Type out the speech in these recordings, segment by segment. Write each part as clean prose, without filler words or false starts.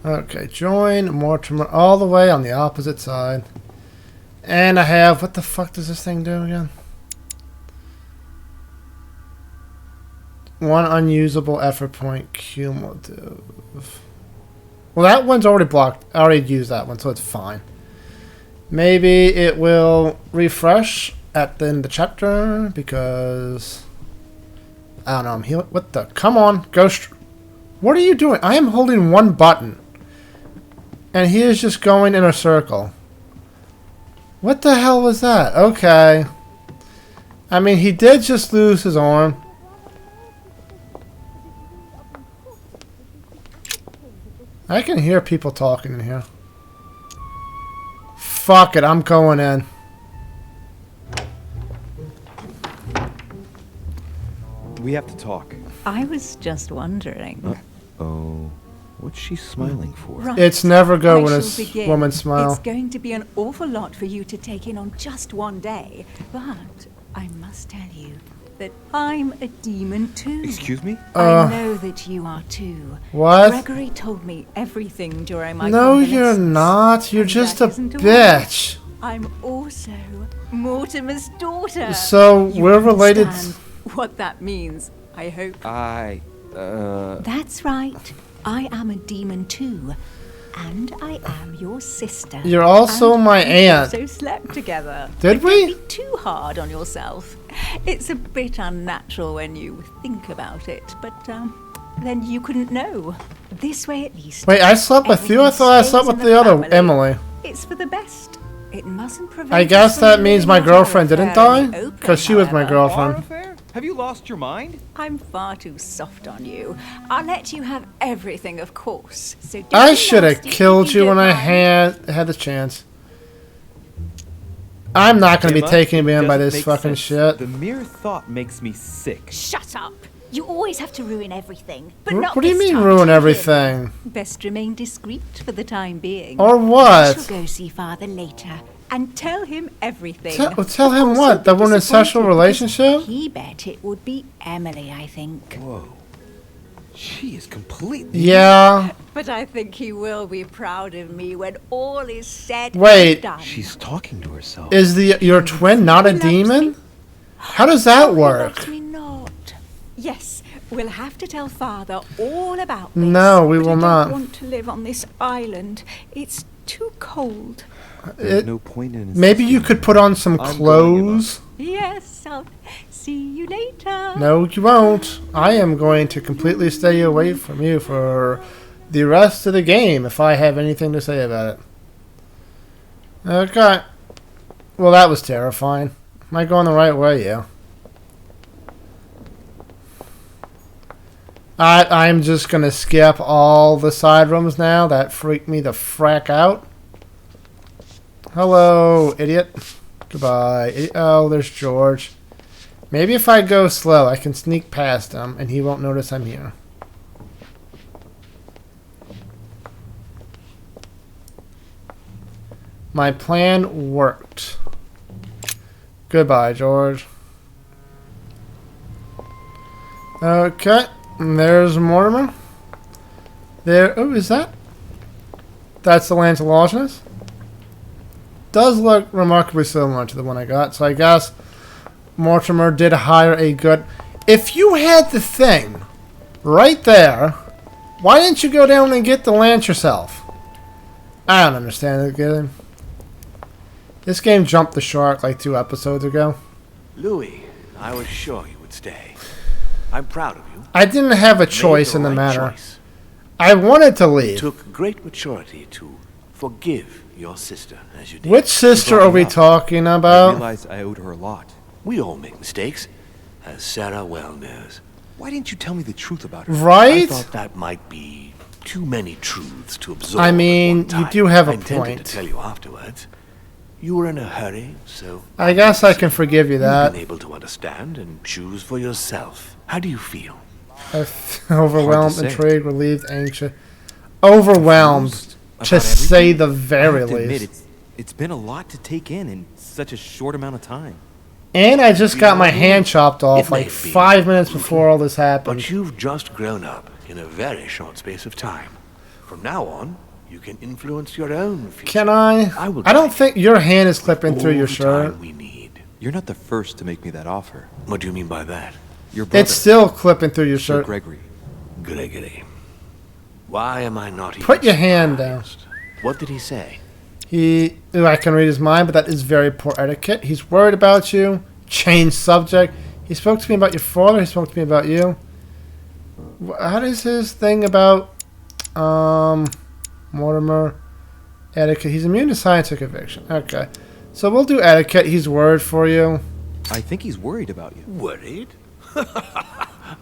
Okay, join Mortimer all the way on the opposite side. And I have... What the fuck does this thing do again? One unusable effort point cumulative. Well, that one's already blocked. I already used that one, so it's fine. Maybe it will refresh at the end of the chapter, because... I don't know, I'm healing... What the... Come on, Ghost... What are you doing? I am holding one button. And he is just going in a circle. What the hell was that? Okay. I mean, he did just lose his arm. I can hear people talking in here. Fuck it, I'm going in. We have to talk. I was just wondering. Oh, what's she smiling for? Right. It's never good when shall a begin. woman smiles. It's going to be an awful lot for you to take in on just one day. But I must tell you that I'm a demon too. Excuse me? I know that you are too. What? Gregory told me everything during my No, you're convalescence. not. You're And just that a isn't all. bitch. I'm also Mortimer's daughter. So You we're related. understand what that means, I hope. That's right. I am a demon too. And I am your sister. You're also And my we aunt. also slept together. Did But we? Don't be too hard on yourself. It's a bit unnatural when you think about it, but then you couldn't know. This way, at least. Wait, I slept with you? I thought I slept with the other Emily. It's for the best. It mustn't prevent. I us guess from that means living my out our girlfriend didn't affair in die? the open, Because she was my however. Our girlfriend. affair? Have you lost your mind? I'm far too soft on you. I'll let you have everything, of course. So don't I be should have nasty if killed you when I don't mind. had the chance. I'm not going to be Emma, taken in doesn't by this make fucking sense. shit. The mere thought makes me sick. Shut up. You always have to ruin everything. But What not do you this mean time, ruin do you? everything? Best remain discreet for the time being. Or I shall what? go see Father later. And tell him everything. Tell him course what? he'll That be we're in a sexual disappointed relationship? He bet it would be Emily, I think. Whoa. She is completely... Yeah. But I think he will be proud of me when all is said Wait. and done. She's talking to herself. Is your twin not a He loves demon? me. How does that He work? loves me not. Yes, we'll have to tell Father all about this. No, we but will I not. don't want to live on this island. It's too cold. There's It- no point in... Maybe you could put on some I'm going, clothes. Yes, I'll see you later. No, you won't. I am going to completely stay away from you for the rest of the game if I have anything to say about it. Okay. Well, that was terrifying. Am I going the right way? Yeah. I'm just going to skip all the side rooms now. That freaked me the frack out. Hello, idiot. Goodbye. Oh, there's George. Maybe if I go slow, I can sneak past him, and he won't notice I'm here. My plan worked. Goodbye, George. Okay, and there's Mortimer. There. Oh, is that? That's the Lancelot. Does look remarkably similar to the one I got, so I guess Mortimer did hire a good... If you had the thing right there, why didn't you go down and get the lance yourself? I don't understand it again. This game jumped the shark like 2 episodes ago. Louis, I was sure you would stay. I'm proud of you. I didn't have a Made choice the in the right matter. choice. I wanted to It leave. took great maturity to forgive your sister as you did. Which sister are we talking I about? realized I owed her a lot. We all make mistakes, as Sarah well knows. Why didn't you tell me the truth about her? I Right? thought that might be too many truths to absorb. I at mean, one time. you do have a I intended point. to tell you afterwards. You were in a hurry, so I guess I can forgive you you've that. been able to understand and choose for yourself. How do you feel? Overwhelmed, say. intrigued, relieved, anxious. Overwhelmed, Confused to about say everything? the I very have to admit, least. it's been a lot to take in such a short amount of time. And I just got my hand chopped off It may like be 5 minutes before all this happened. But you've just grown up in a very short space of time. From now on, you can influence your own future. Can I? I will I don't guide think your hand is clipping all through your the shirt. time we need. You're not the first to make me that offer. What do you mean by that? Your brother, It's still clipping through your Sir shirt. Gregory. Gregory. Why am I not even Put your hand down. surprised? What did he say? I can read his mind, but that is very poor etiquette. He's worried about you. Change subject. He spoke to me about your father. He spoke to me about you. How does his thing about Mortimer etiquette? He's immune to scientific eviction. Okay, so we'll do etiquette. He's worried for you. I think he's worried about you. Worried?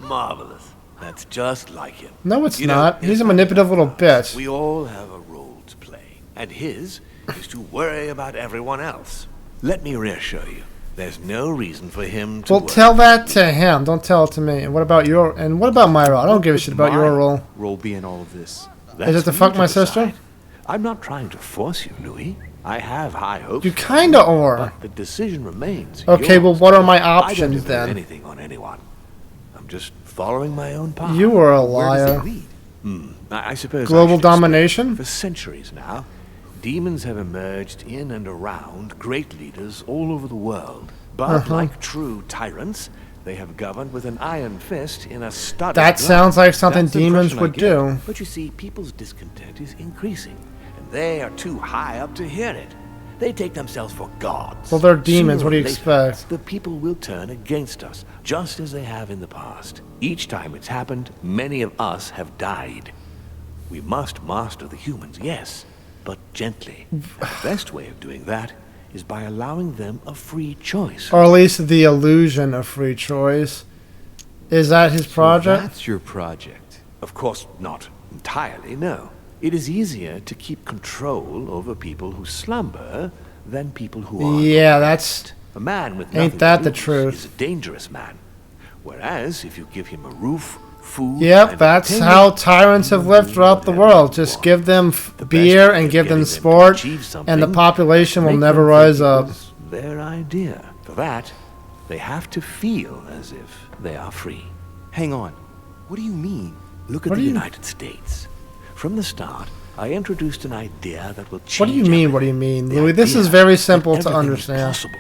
Marvelous. That's just like him. No, it's You know, not. in He's a fact, manipulative little bitch. We all have a role to play, and his is to worry about everyone else. Let me reassure you, there's no reason for him to Well, worry. tell that to him. Don't tell it to me. And what about your? And what about my role? I don't give a shit about your role. Role be in all of this. That's Is it to for fuck you my decide. sister? I'm not trying to force you, Louis. I have high hopes. You for kinda are. But the decision remains. Okay, yours. well, what are my I don't options impose then? anything on anyone. I'm just following my own path. You are a Where does liar. it lead? I suppose Global I should explain. domination? For centuries now, demons have emerged in and around great leaders all over the world. But like true tyrants, they have governed with an iron fist in a studded That glove. sounds like something That's the demons impression I would get. do. But you see, people's discontent is increasing, and they are too high up to hear it. They take themselves for gods. Well, they're demons. Sooner What do you or later, expect? The people will turn against us, just as they have in the past. Each time it's happened, many of us have died. We must master the humans, yes, but gently. And the best way of doing that is by allowing them a free choice. Or at least the illusion of free choice. Is that his project? That's your project. Of course, not entirely, no. It is easier to keep control over people who slumber than people who are. Yeah, that's... A man with Ain't nothing that to the lose truth. is a dangerous man. Whereas if you give him a roof, food, Yep, and that's entertainment, how tyrants have lived throughout the whatever world. you Just want. give them The best beer way and of give them getting to sport, achieve and the something, population will make never them rise think it up. was their idea. For that, they have to feel as if they are free. Hang on. What do you mean? Look at What the do you- United States. From the start, I introduced an idea that will change. What do you mean, what do you everything. mean, The Louis? This is idea very that simple to everything is understand. possible.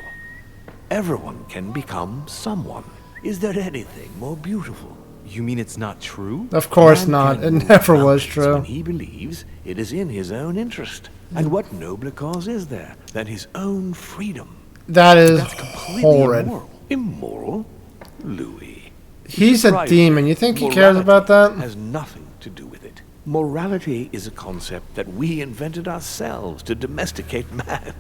Everyone can become someone. Is there anything more beautiful? You mean it's not true? Of course Man not. can It move never was mountains true. When he believes it is in his own interest. And what nobler cause is there than his own freedom? That is That's completely horrid. immoral. Immoral? Louis. He's a Right. demon. You think he cares about Morality that? has nothing to do with it. Morality is a concept that we invented ourselves to domesticate man.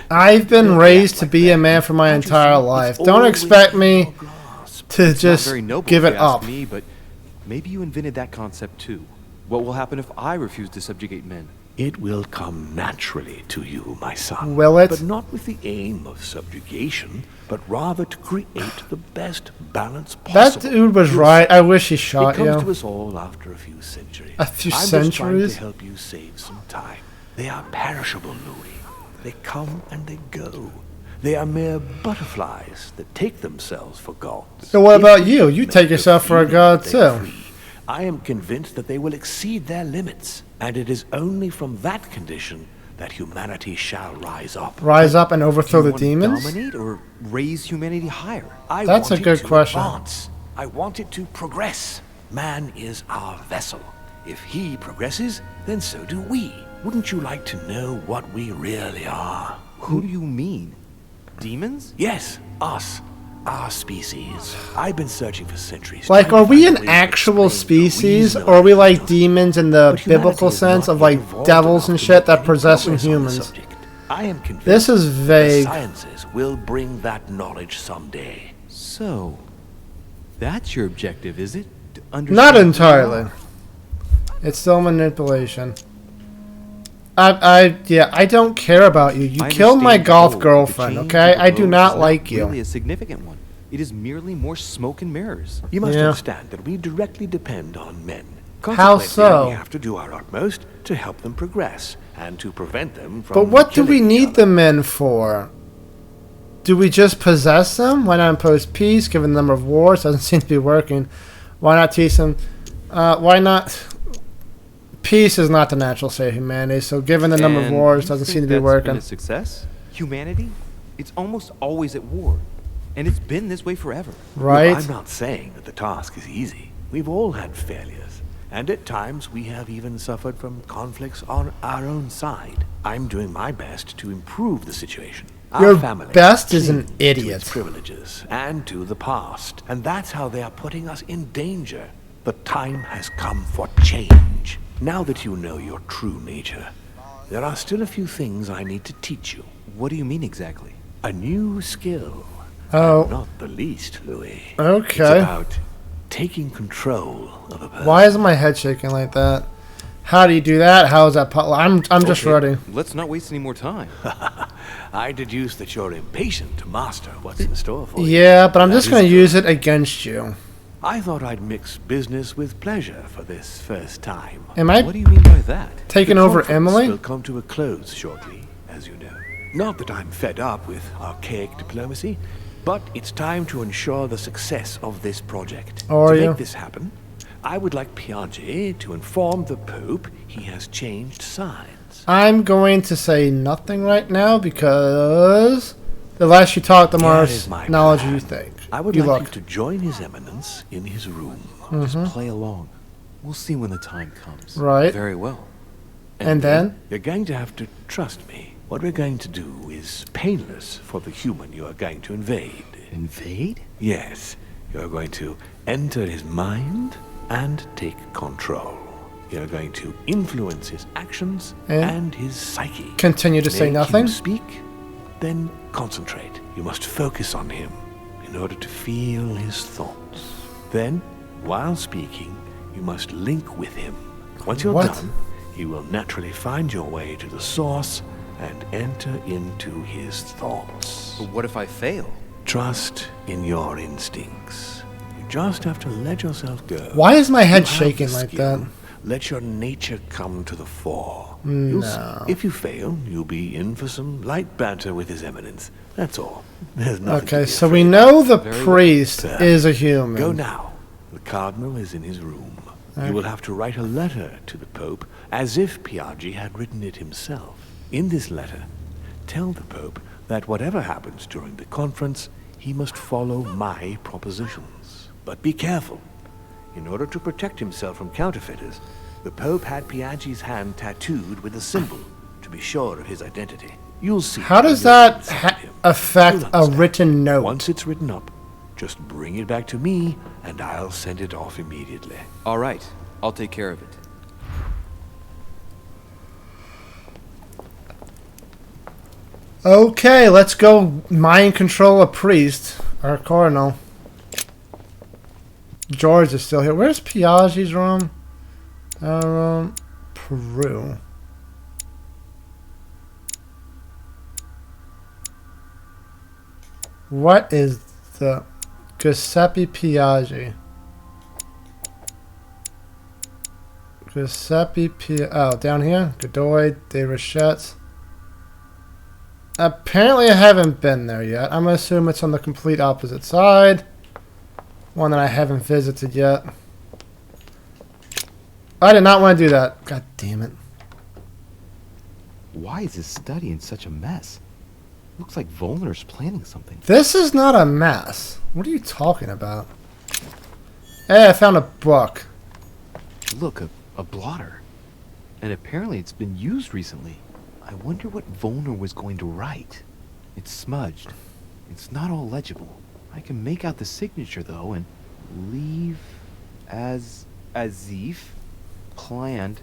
I've been raised to be a man for my Don't you entire see? life. It's Don't always expect in me your grasp. to It's just not very noble give if it you ask up. me, but maybe you invented that concept too. What will happen if I refuse to subjugate men? It will come naturally to you, my son. Will it? But not with the aim of subjugation, but rather to create the best balance That possible. dude was You'll right. see. I wish he It shot comes to you. us all after a few centuries. A few I'm just trying centuries? to help you save some time. They are perishable, Louis. They come and they go. They are mere butterflies that take themselves for gods. So what If about we you? You make take the yourself for a feeling god that they are too. free, I am convinced that they will exceed their limits, and it is only from that condition that humanity shall rise up. Rise up and Do overthrow you the want to demons? dominate or raise humanity higher? I That's want a it good to question. advance. I want it to progress. Man is our vessel. If he progresses, then so do we. Wouldn't you like to know what we really are? Who do you mean? Demons? Yes, us. Our species. I've been searching for centuries. Like, trying are to we find an ways to actual explain the species, reason or are we I like don't. demons in the But humanity biblical has sense not of yet like evolved devils enough and to shit make that any possessing progress on the humans? subject. I am convinced This is the vague. sciences will bring that knowledge someday. So, that's your objective, is it? To understand Not who you entirely. are? It's still manipulation. Yeah, I don't care about you. You I killed my understand the golf goal, but the girlfriend, change okay? you I do propose not is like you. Really a significant one. It is merely more smoke and mirrors. You must Yeah. understand that we directly depend on men. How Consequently, so? We have to do our utmost to help them progress and to prevent them from. But what do we killing each need other. the men for? Do we just possess them? Why not impose peace, given the number of wars? Doesn't seem to be working. Why not teach them? Why not Peace is not the natural state of humanity, so given the number of And wars, you doesn't think seem to be that's working. been a success? Humanity? It's almost always at war. And it's been this way forever. Right? I'm not saying that the task is easy. We've all had failures. And at times we have even suffered from conflicts on our own side. I'm doing my best to improve the situation. Your Our family best is an cling to idiot. its privileges and to the past. And that's how they are putting us in danger. The time has come for change. Now that you know your true nature, there are still a few things I need to teach you. What do you mean exactly? A new skill. Oh. And not the least, Louis. Okay. It's about taking control of a person. Why isn't my head shaking like that? How do you do that? How is that? I'm just Okay, ready. Let's not waste any more time. I deduce that you're impatient to master what's in store for you. Yeah, but I'm That just is going to good. use it against you. I thought I'd mix business with pleasure for this first time. Am I What do you mean by that? taking The over conference Emily? will come to a close shortly, as you know. Not that I'm fed up with archaic diplomacy, but it's time to ensure the success of this project. Are to you? make this happen, I would like Piaget to inform the Pope he has changed sides. I'm going to say nothing right now because the less you talk, the more Here is my knowledge plan. you think. I would you like look. you to join His Eminence in his room. Just play along. We'll see when the time comes. Right. Very well. And then? You're going to have to trust me. What we're going to do is painless for the human you are going to invade. Invade? Yes, you're going to enter his mind and take control. You're going to influence his actions and his psyche. Continue to say Make nothing? him speak, then concentrate. You must focus on him in order to feel his thoughts. Then, while speaking, you must link with him. Once you're What? done, you will naturally find your way to the source and enter into his thoughts. But what if I fail? Trust in your instincts. You just have to let yourself go. Why is my You head have shaking the like skill. that? Let your nature come to the fore. If you fail, you'll be in for some light banter with His Eminence. That's all. There's nothing to Okay, be so we afraid know the Very well. priest Sir, is a human. Go now. The Cardinal is in his room. You will have to write a letter to the Pope as if Piaggi had written it himself. In this letter, tell the Pope that whatever happens during the conference, he must follow my propositions. But be careful. In order to protect himself from counterfeiters, the Pope had Piaggi's hand tattooed with a symbol to be sure of his identity. You'll see. How does when you that send him. affect You'll a understand. written note? Once it's written up, just bring it back to me, and I'll send it off immediately. All right. I'll take care of it. Okay, let's go mind control a priest. Or cardinal. George is still here. Where's Piaggi's room? Peru. What is the Giuseppe Piaggi? Giuseppe Piaggi. Oh, down here? Godoy de Rochette. Apparently I haven't been there yet. I'm going to assume it's on the complete opposite side. One that I haven't visited yet. I did not want to do that. God damn it. Why is his study in such a mess? Looks like Volner's planning something. This is not a mess. What are you talking about? Hey, I found a book. Look, a blotter. And apparently it's been used recently. I wonder what Volner was going to write. It's smudged. It's not all legible. I can make out the signature though and leave as if planned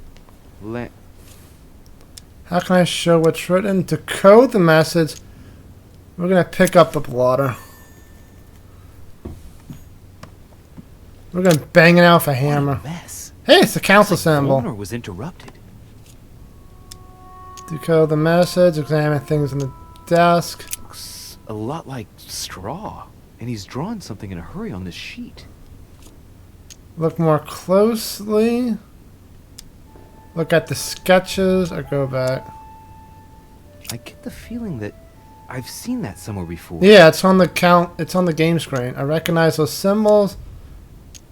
How can I show what's written? To code the message, we're going to pick up the blotter. We're going to bang it out with a hammer. mess. Hey, it's the council symbol. Volner was interrupted. Decode the message, examine things on the desk. Looks a lot like straw. And he's drawn something in a hurry on this sheet. Look more closely. Look at the sketches or go back. I get the feeling that I've seen that somewhere before. Yeah, it's on the it's on the game screen. I recognize those symbols.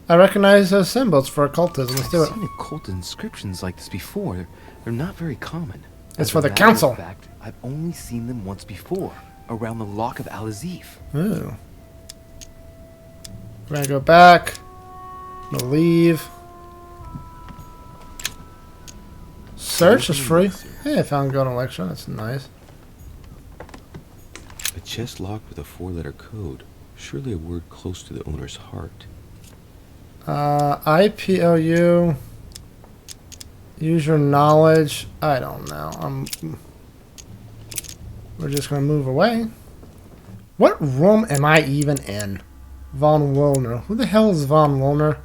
I recognize those symbols for occultism. Let's do I've it. seen occult inscriptions like this before. They're not very common. It's As for a the matter of council. fact, I've only seen them once before, around the Lock of Al-Azif. Ooh. We're gonna go back. I'm gonna leave. Search is free. Hey, I found golden elixir. That's nice. A chest locked with a 4-letter code. Surely a word close to the owner's heart. IPOU. Use your knowledge. I don't know. We're just gonna move away. What room am I even in? Von Wilner. Who the hell is Von Wilner?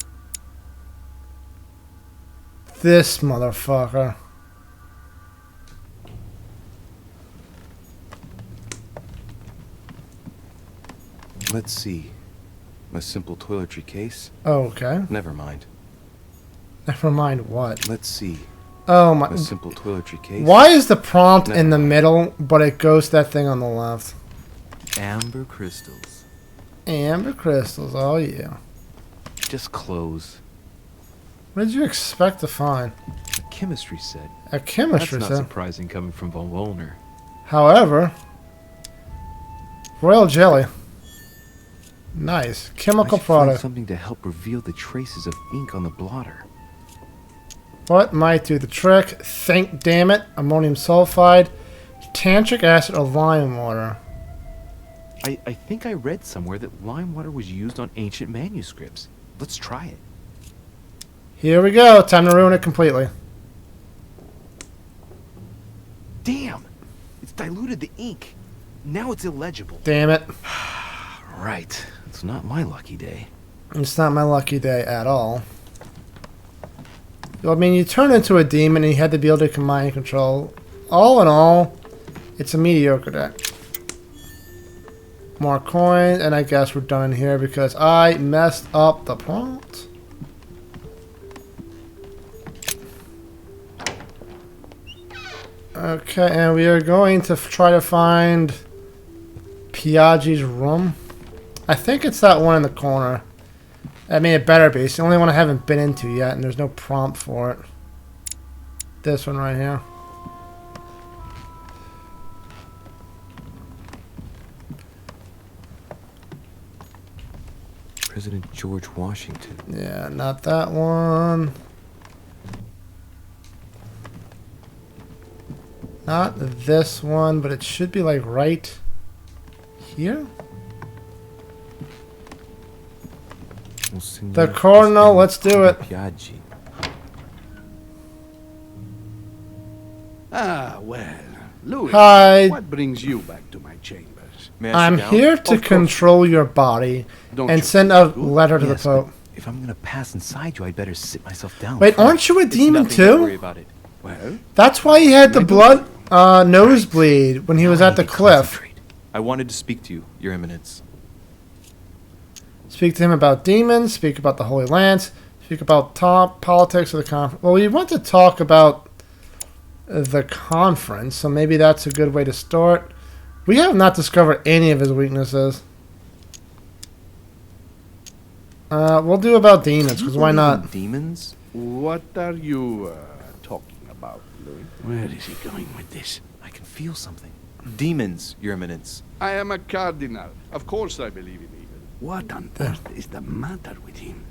This motherfucker. Let's see. A simple toiletry case? Okay. Never mind. Never mind what. Let's see. Oh my. A simple toiletry case? Why is the prompt Never in the mind. middle, but it goes to that thing on the left? Amber crystals. Amber crystals. Oh yeah. Just clothes. What did you expect to find? A chemistry set. A That's chemistry not set. surprising coming from Von Wollner. However, royal jelly. Nice. I Chemical should find product. something to help reveal the traces of ink on the blotter. What might do the trick? Think, damn it. Ammonium sulfide, tantric acid, or lime water. I think I read somewhere that lime water was used on ancient manuscripts. Let's try it. Here we go. Time to ruin it completely. Damn! It's diluted the ink. Now it's illegible. Damn it. Right. It's not my lucky day. It's not my lucky day at all. Well, I mean, you turn into a demon and you had to be able to command and control. All in all, it's a mediocre deck. More coins, and I guess we're done in here because I messed up the prompt. Okay, and we are going to try to find Piaggi's room. I think it's that one in the corner. I mean, it better be. It's the only one I haven't been into yet, and there's no prompt for it. This one right here. President George Washington. Yeah, not that one. Not this one, but it should be like right here. The Cardinal, let's do it. Piaggi. Ah, well, Louis, Hi. what brings you back to my chambers? May I I'm sit down? here to Of course. control your body Don't and you send feel a good? letter to Yes, the Pope. but if I'm gonna pass inside you, I'd better sit myself down. Wait, first. aren't you a It's demon nothing, don't worry too? about it. Well, That's why he had the blood nosebleed when he was Now I at the need to cliff. concentrate. I wanted to speak to you, Your Eminence. Speak to him about demons, speak about the Holy Lance, speak about top politics of the conference. Well, we want to talk about the conference, so maybe that's a good way to start. We have not discovered any of his weaknesses. We'll do about demons, because why not? Demons? what are you talking about, Louis? Where is he going with this? I can feel something. Demons, Your Eminence. I am a cardinal. Of course I believe in evil. What on earth is the matter with him?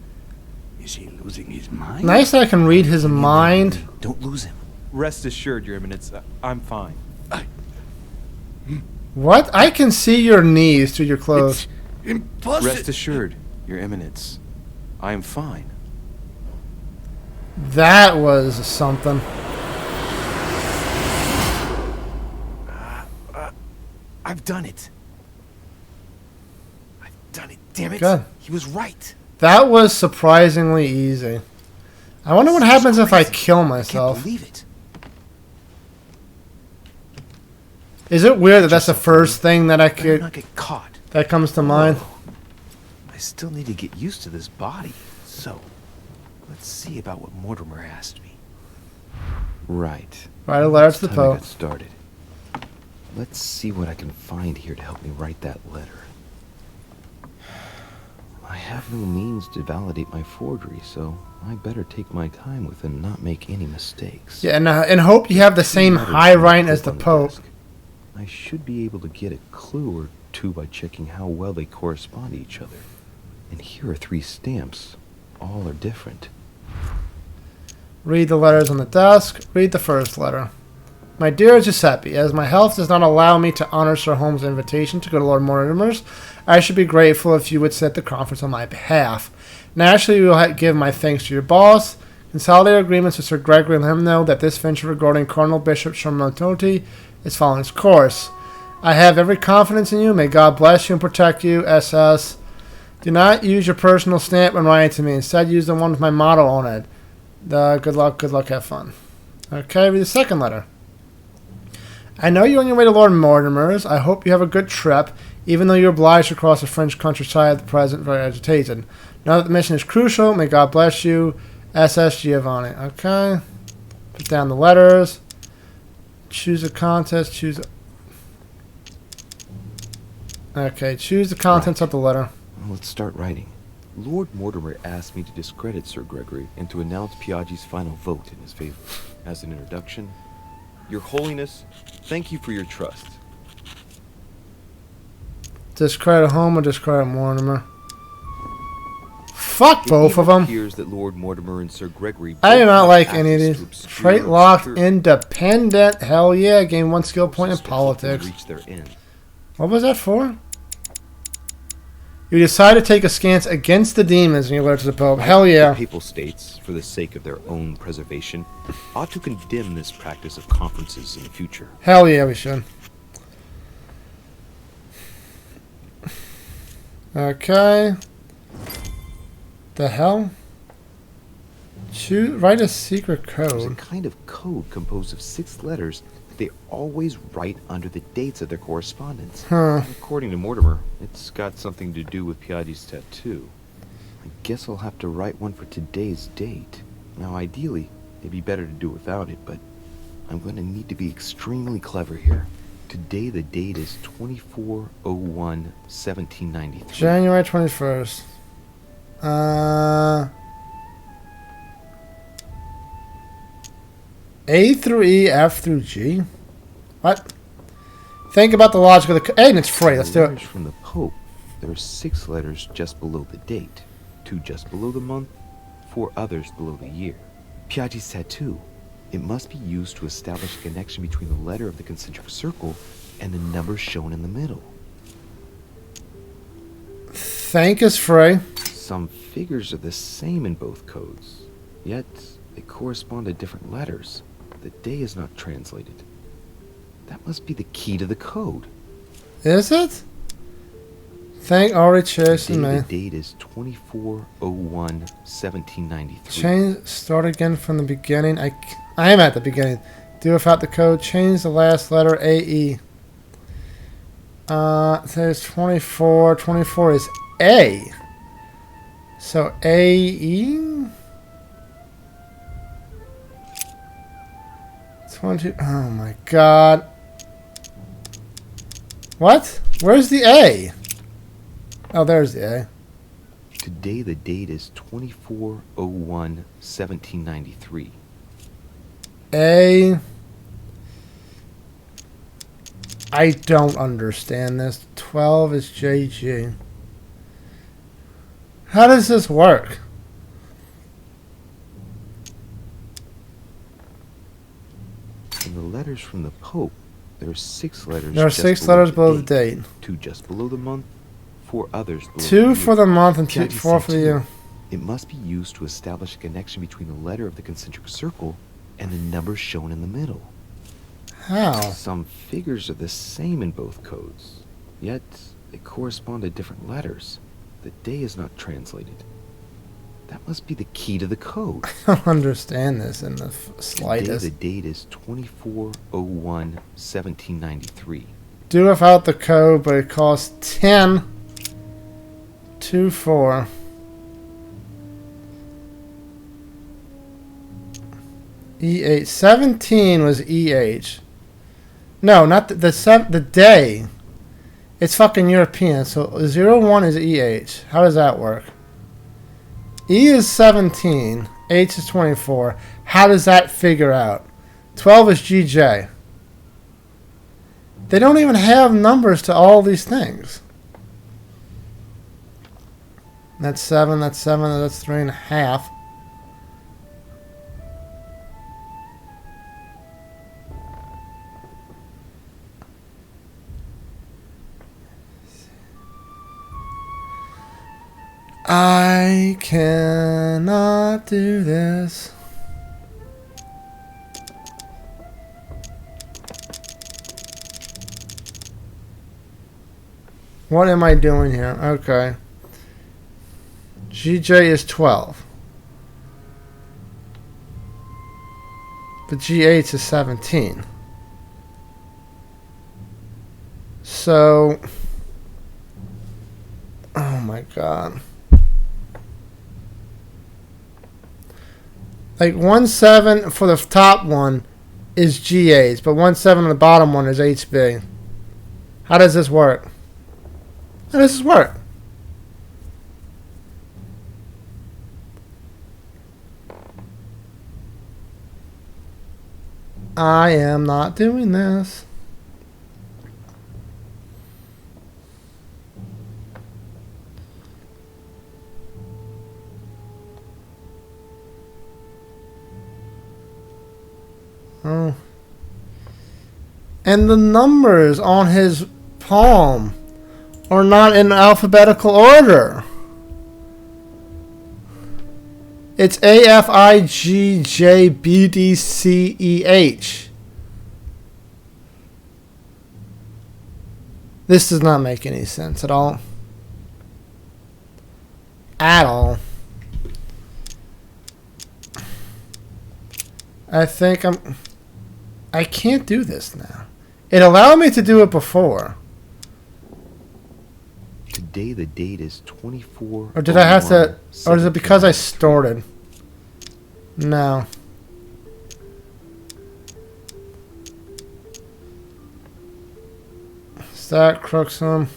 Is he losing his mind? Nice that I can read his mind. Don't lose him. Rest assured, Your Eminence, I'm fine. What? I can see your knees through your clothes. It's impossible. Rest assured, Your Eminence, I am fine. That was something. I've done it. I've done it. Damn it. Good. He was right. That was surprisingly easy. I wonder what happens if I kill I can't myself. believe it. Is it weird that that's the first thing that I Better could not get caught. that comes to mind? I still need to get used to this body. So, let's see about what Mortimer asked me. Right. Write a letter to the Time I Pope. got started. Let's see what I can find here to help me write that letter. I have no means to validate my forgery, so I better take my time with it and not make any mistakes. Yeah, and hope you have the same high rank as the Pope. I should be able to get a clue or two by checking how well they correspond to each other. And here are 3 stamps. All are different. Read the letters on the desk. Read the first letter. My dear Giuseppe, as my health does not allow me to honor Sir Holmes' invitation to go to Lord Mortimer's, I should be grateful if you would set the conference on my behalf. Naturally, we will give my thanks to your boss. Consolidate agreements with Sir Gregory and let him know that this venture regarding Cardinal Bishop Shermanoti is following its course. I have every confidence in you. May God bless you and protect you, SS. Do not use your personal stamp when writing to me. Instead, use the one with my motto on it. Good luck, have fun. Okay, read the second letter. I know you're on your way to Lord Mortimer's. I hope you have a good trip, even though you're obliged to cross the French countryside at the present, very agitated. Know that the mission is crucial. May God bless you. SS Giovanni. Okay. Put down the letters. Choose a contest. Okay, choose the contents of the letter. Well, let's start writing. Lord Mortimer asked me to discredit Sir Gregory and to announce Piaggi's final vote in his favor. As an introduction, Your Holiness, thank you for your trust. Discredit Home or discredit Mortimer? Fuck both of It them. appears that Lord Mortimer and Sir Gregory I do both not have like any of access these. to obscure Trait locked, obscure independent. Hell yeah. Gain 1 skill point in sources to politics. reach their end. What was that for? You decide to take a stance against the demons and you alert to the Pope. Hell yeah. The papal states, for the sake of their own preservation, ought to condemn this practice of conferences in the future. Hell yeah, we should. Okay. The hell? Write a secret There's a code. kind of code composed of 6 letters that they always write under the dates of their correspondence. Huh. According to Mortimer, it's got something to do with Piaggi's tattoo. I guess I'll have to write one for today's date. Now, ideally, it'd be better to do without it, but I'm going to need to be extremely clever here. Today, the date is 24/01/1793. January 21st. A through E, F through G. What? Think about the logic of the. Hey, and it's free. Let's do it. Letters from the Pope. There are 6 letters just below the date, 2 just below the month, 4 others below the year. Piaggi's tattoo. It must be used to establish a connection between the letter of the concentric circle and the number shown in the middle. Thank is free. Some figures are the same in both codes, yet they correspond to different letters. The day is not translated. That must be the key to the code. Is it? Thank already chasing Today, me. the date is 24/01/1793. Change. Start again from the beginning. I am at the beginning. Do without the code. Change the last letter AE. It says 24. 24 is A. So AE. 20. Oh my god. What? Where's the A? Oh, there's the A. Today, the date is 24/01/1793. A. I don't understand this. 12 is JG. How does this work? In the letters from the Pope, there are 6 letters. There are just 6 below letters the below the date. 2 just below the month, 4 others below 2 the for year. the month and 2 Piaggi's 4 for the tattoo. year. It must be used to establish a connection between the letter of the concentric circle and the number shown in the middle. How? Some figures are the same in both codes, yet they correspond to different letters. The day is not translated. That must be the key to the code. I don't understand this in the Today, slightest. the date is 24/01/1793. Do without the code, but it costs 10. 2 4. E8. 17 was EH. No, not the day. It's fucking European. So 01 is EH. How does that work? E is 17. H is 24. How does that figure out? 12 is GJ. They don't even have numbers to all these things. That's 7, that's 7, that's 3.5. I cannot do this. What am I doing here? Okay. GJ is 12. But GH is 17. So... Oh my god. Like 1-7 for the top one is GH, but 1-7 on the bottom one is HB. How does this work? How does this work? I am not doing this. Oh. And the numbers on his palm are not in alphabetical order. It's A, F, I, G, J, B, D, C, E, H. This does not make any sense at all. At all. I think I can't do this now. It allowed me to do it before. Today the date is 24. Or did I have to... Or is it because I stored it? No. Start Crooksum.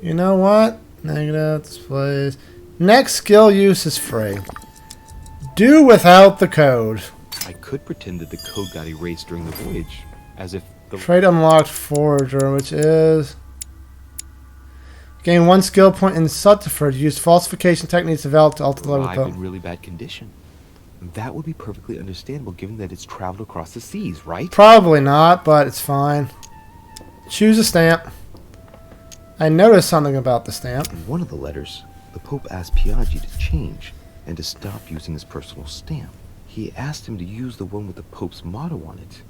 You know what? Negative displays. Next skill use is free. Do without the code. I could pretend that the code got erased during the voyage, as if the Trait unlocked Forager, which is... Gain 1 skill point in Sutterford. Use falsification techniques developed to alter the level. arrived in really bad condition. That would be perfectly understandable given that it's traveled across the seas, right? Probably not, but it's fine. Choose a stamp. I noticed something about the stamp. In one of the letters, the Pope asked Piaggi to change and to stop using his personal stamp. He asked him to use the one with the Pope's motto on it.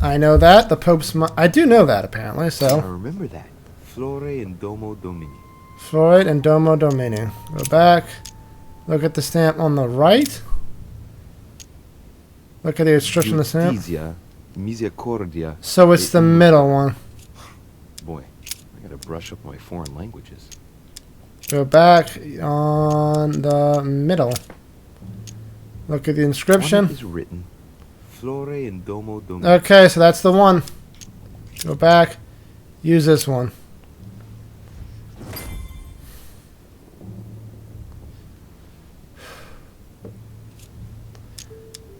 I know that. The Pope's... I do know that, apparently, I so... remember that. Flore and Domo Domini. Floyd and Domo Domini. Go back. Look at the stamp on the right. Look at the inscription on the stamp. Justitia Misericordia. So it's the middle one. Boy, I gotta brush up my foreign languages. Go back on the middle. Look at the inscription. One is written Flore and Domo Domini. Okay, so that's the one. Go back. Use this one.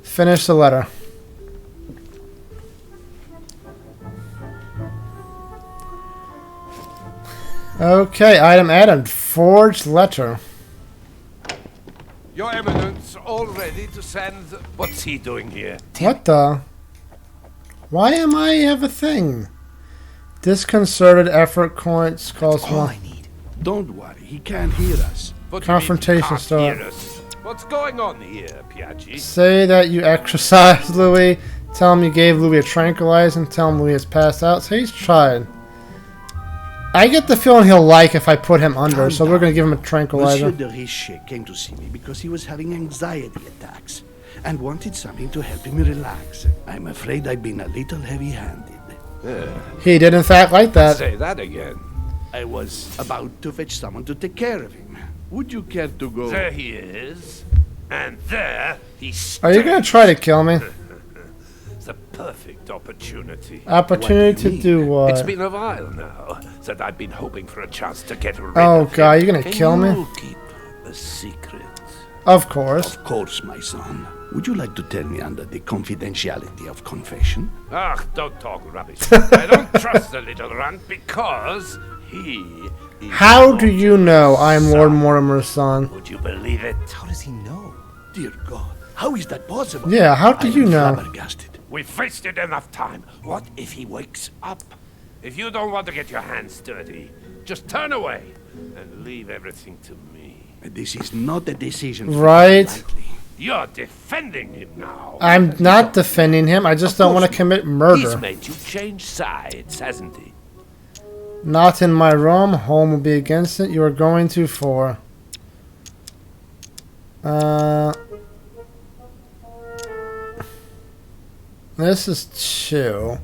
Finish the letter. Okay, item added. Forged letter. Your Eminence, all ready to send... What's he doing here? What the? Why am I have a thing? Disconcerted effort coins cost All one. I need. Don't worry, he can't hear us. What do you mean, Confrontation can't start. hear us? What's going on here, Piaggi? Say that you exercised Louis. Tell him you gave Louis a tranquilizer and tell him Louis has passed out. So he's tried. I get the feeling he'll like if I put him under, Calm so we're down. going to give him a tranquilizer. Monsieur de Richer came to see me because he was having anxiety attacks and wanted something to help him relax. I'm afraid I've been a little heavy-handed. He did in fact like that. Say that again. I was about to fetch someone to take care of him. Would you care to go? There he is. And there he Are you going to try to kill me? The perfect opportunity. Opportunity to do what? It's been a while now that I've been hoping for a chance to get rid Oh of god, him. you're gonna kill me? You keep a secret. Of course. Of course, my son. Would you like to tell me under the confidentiality of confession? Ah, don't talk rubbish. I don't trust the little runt because he is How do you know I'm son. Lord Mortimer's son? Would you believe it? How does he know? Dear God, how is that possible? Yeah, how do I you am know? flabbergasted. We've wasted enough time. What if he wakes up? If you don't want to get your hands dirty, just turn away and leave everything to me. This is not a decision. Right. lightly. You're defending him now. I'm not defending him. I just don't want to commit He's murder. made you change sides, hasn't he? Not in my realm. Home will be against it. You are going too far. This is 2.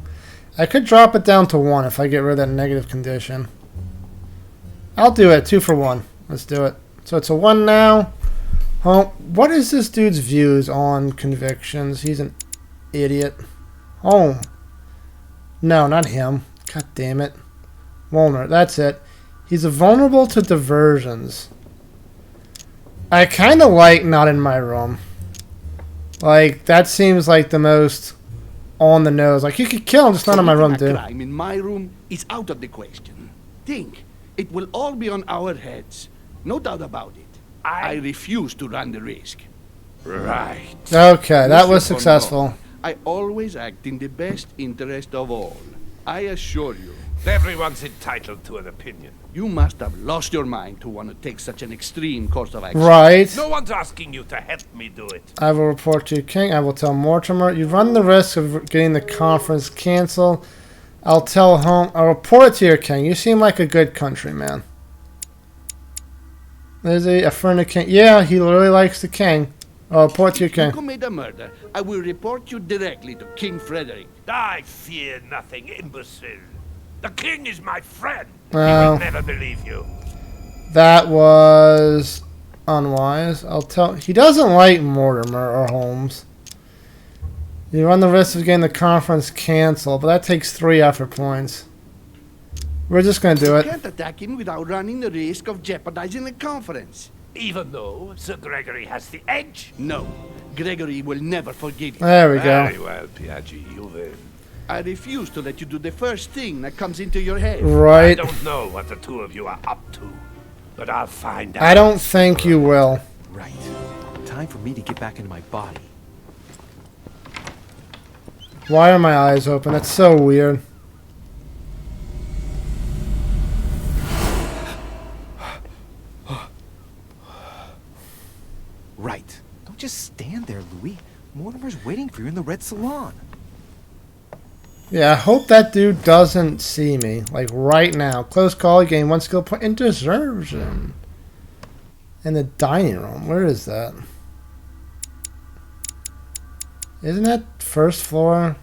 I could drop it down to 1 if I get rid of that negative condition. I'll do it. 2 for 1. Let's do it. So it's a 1 now. Home. What is this dude's views on convictions? He's an idiot. Home. No, not him. God damn it. Vulnerable. That's it. He's vulnerable to diversions. I kind of like not in my room. Like, that seems like the most on the nose. Like, you could kill him, just not in my room, Committing a dude. crime in my room is out of the question. Think. It will all be on our heads. No doubt about it. I refuse to run the risk. Right. Okay, that was Monsieur successful. Bonneau, I always act in the best interest of all. I assure you, Everyone's entitled to an opinion. you must have lost your mind to want to take such an extreme course of action. Right. No one's asking you to help me do it. I will report to King. I will tell Mortimer. You run the risk of getting the conference canceled. I'll tell home. I'll report it to your king. You seem like a good countryman. Is he a friend of king? Yeah, he really likes the king. I'll report to your If you king. commit a murder, I will report you directly to King Frederick. I fear nothing, imbecile. The king is my friend. He Well, would never believe you. that was unwise. I'll tell. He doesn't like Mortimer or Holmes. You run the risk of getting the conference canceled, but that takes 3 effort points. We're just gonna do You it. can't attack him without running the risk of jeopardizing the conference. Even though Sir Gregory has the edge. No, Gregory will never forgive you. There we go. Very well, Piaggi, you win. I refuse to let you do the first thing that comes into your head. I Right. don't know what the two of you are up to, but I'll find out. I don't think you will. Right. Time for me to get back into my body. Why are my eyes open? That's so weird. Right. Don't just stand there, Louis. Mortimer's waiting for you in the red salon. Yeah, I hope that dude doesn't see me. Like, right now. Close call, you gain 1 skill point in desertion. In the dining room. Where is that? Isn't that first floor?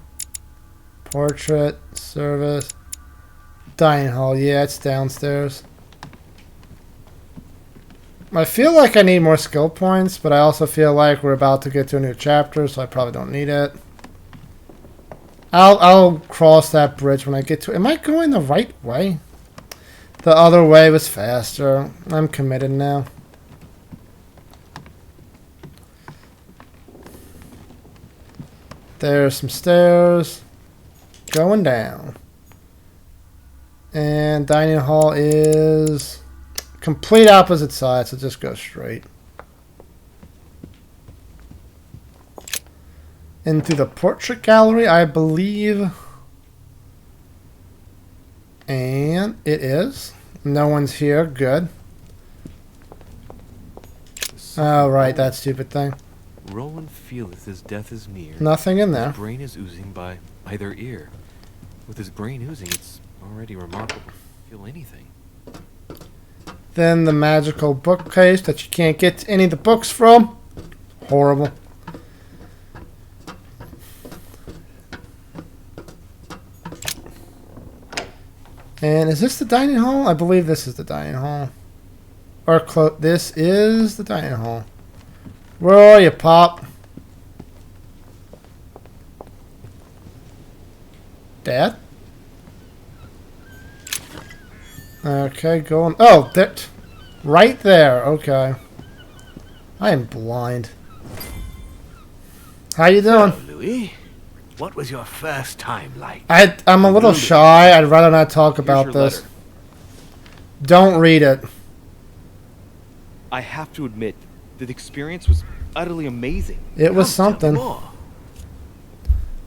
Portrait, service, dining hall. Yeah, it's downstairs. I feel like I need more skill points, but I also feel like we're about to get to a new chapter, so I probably don't need it. I'll cross that bridge when I get to it. Am I going the right way? The other way was faster. I'm committed now. There's some stairs. Going down. And dining hall is complete opposite side, so just go straight. Into the portrait gallery, I believe. And it is. No one's here. Good. Oh, right, that stupid thing. Roland feeleth his death is near. Nothing in there. His brain is oozing by either ear. With his brain oozing, it's already remarkable to feel anything. Then the magical bookcase that you can't get any of the books from. Horrible. And is this the dining hall? I believe this is the dining hall. Or this is the dining hall. Where are you, Pop? Dad? Okay, going. Oh, that. Right there. Okay. I am blind. How you doing? So, Louis, what was your first time like? I'm a little shy. I'd rather not talk about your this. letter. Don't read it. I have to admit, the experience was utterly amazing. It was Tell me something. more.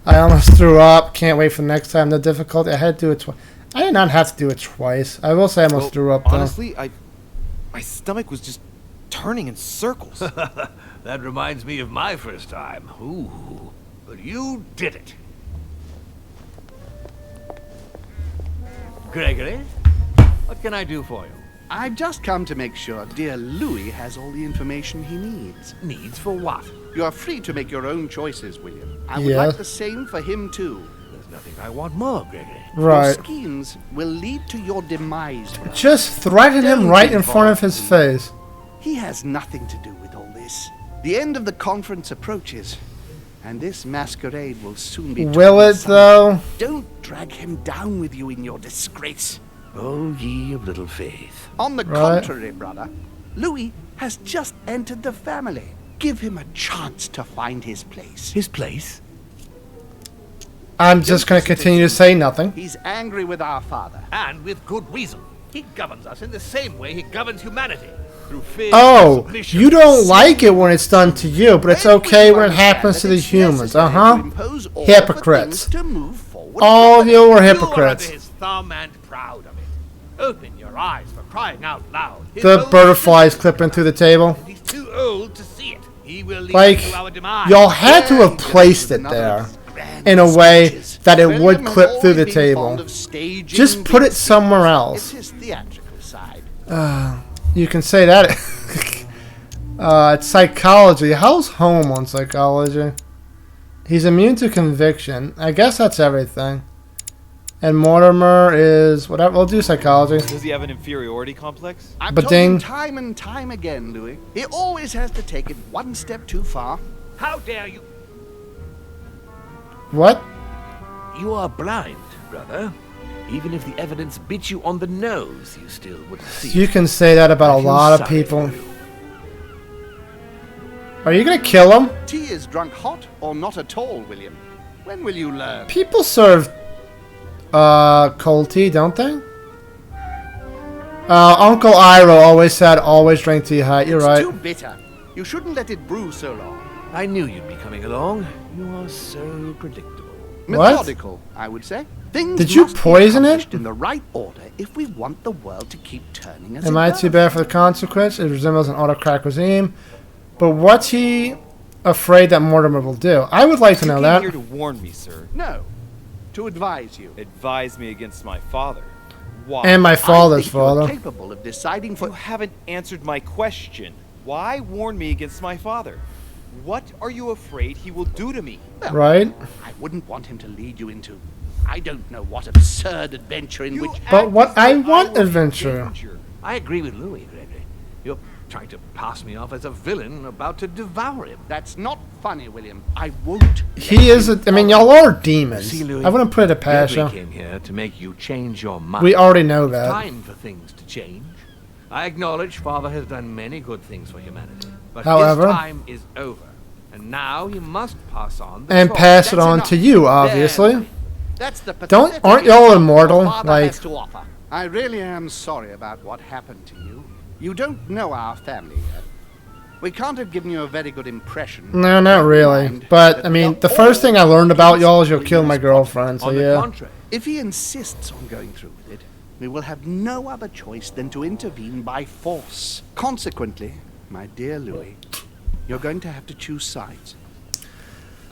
I almost threw up. Can't wait for next time. The difficulty. I had to do it twice. I did not have to do it twice. I will say I almost threw up though. Honestly, my stomach was just turning in circles. That reminds me of my first time. Ooh, but you did it. Gregory, what can I do for you? I've just come to make sure dear Louis has all the information he needs. Needs for what? You are free to make your own choices, William. I would Yeah. like the same for him too. There's nothing I want more, Gregory. Your Right. schemes will lead to your demise, brother. Just threaten him Don't right in front of involve his me. face. He has nothing to do with all this. The end of the conference approaches, and this masquerade will soon be. Will turned it aside. though? Don't drag him down with you in your disgrace. Oh, ye of little faith. On the Right. contrary, brother, Louis has just entered the family. Give him a chance to find his place. His place? I'm just going to continue to say nothing. He's angry with our father. And with good reason. He governs us in the same way he governs humanity. Through fear, Oh, submission, you don't like it when it's done to you, but it's When will okay you when it understand happens that to the it's humans. necessary to Uh-huh. impose order for Hypocrites. things to move forward All of properly? you were You are under hypocrites. his thumb and proud of it. Open your eyes for crying out loud. His The own butterflies sister- clipping through the table. He's too old to see it. He will lead Like, us to our demise. y'all had to have Yeah, placed it another there of his grand in a way speeches. that it William would has clip through the always been table. fond of staging Just put big it somewhere scenes. else. It's his theatrical side. You can say that. It's psychology. How's home on psychology? He's immune to conviction. I guess that's everything. And Mortimer is whatever. We'll do psychology. Does he have an inferiority complex? I've But told him ding. time and time again, Louis. He always has to take it one step too far. How dare you? What? You are blind, brother. Even if the evidence bit you on the nose, you still wouldn't see You it. can say that about I a feel lot of sorry people. for you. Are you gonna kill him? Tea is drunk hot or not at all, William. When will you learn? People serve cold tea, don't they? Uncle Iroh always said, always drink tea hot. You're It's right. too bitter. You shouldn't let it brew so long. I knew you'd be coming along. You are so predictable. What? Methodical, I would say. Things Did you must be poison it? accomplished in the right order if we want the world to keep turning as Am it I does. too bad for the consequence? It resembles an autocratic regime. But what's he afraid that Mortimer will do? I would like to You know came that. here to warn me, sir. No. To advise you. Advise me against my father. Why? And my I father's think you're father. capable of deciding for... You haven't answered my question. Why warn me against my father? What are you afraid he will do to me? Right? I wouldn't want him to lead you into... I don't know what absurd adventure in which... But what act I as though want were in adventure. danger. I agree with Louis, Gregory. You're trying to pass me off as a villain about to devour him. That's not funny, William. I won't... He is I mean, y'all are demons. See, Louis, I wouldn't put it past Gregory you. came here to make you change your mind. We already know that. Time for things to change. I acknowledge Father has done many good things for humanity, but However- his time is over, and now he must pass on the And torch. pass it That's on enough. to you, obviously. There. That's the Don't- pathetic aren't y'all your immortal? father Like- has to offer. I really am sorry about what happened to you. You don't know our family yet. We can't have given you a very good impression. No, not really. Mind But, that I we mean, are the first thing I all learned about y'all is you'll peacefully kill my responsible. girlfriend, so On the yeah. contrary, If he insists on going through with it, we will have no other choice than to intervene by force. Consequently, my dear Louis, you're going to have to choose sides.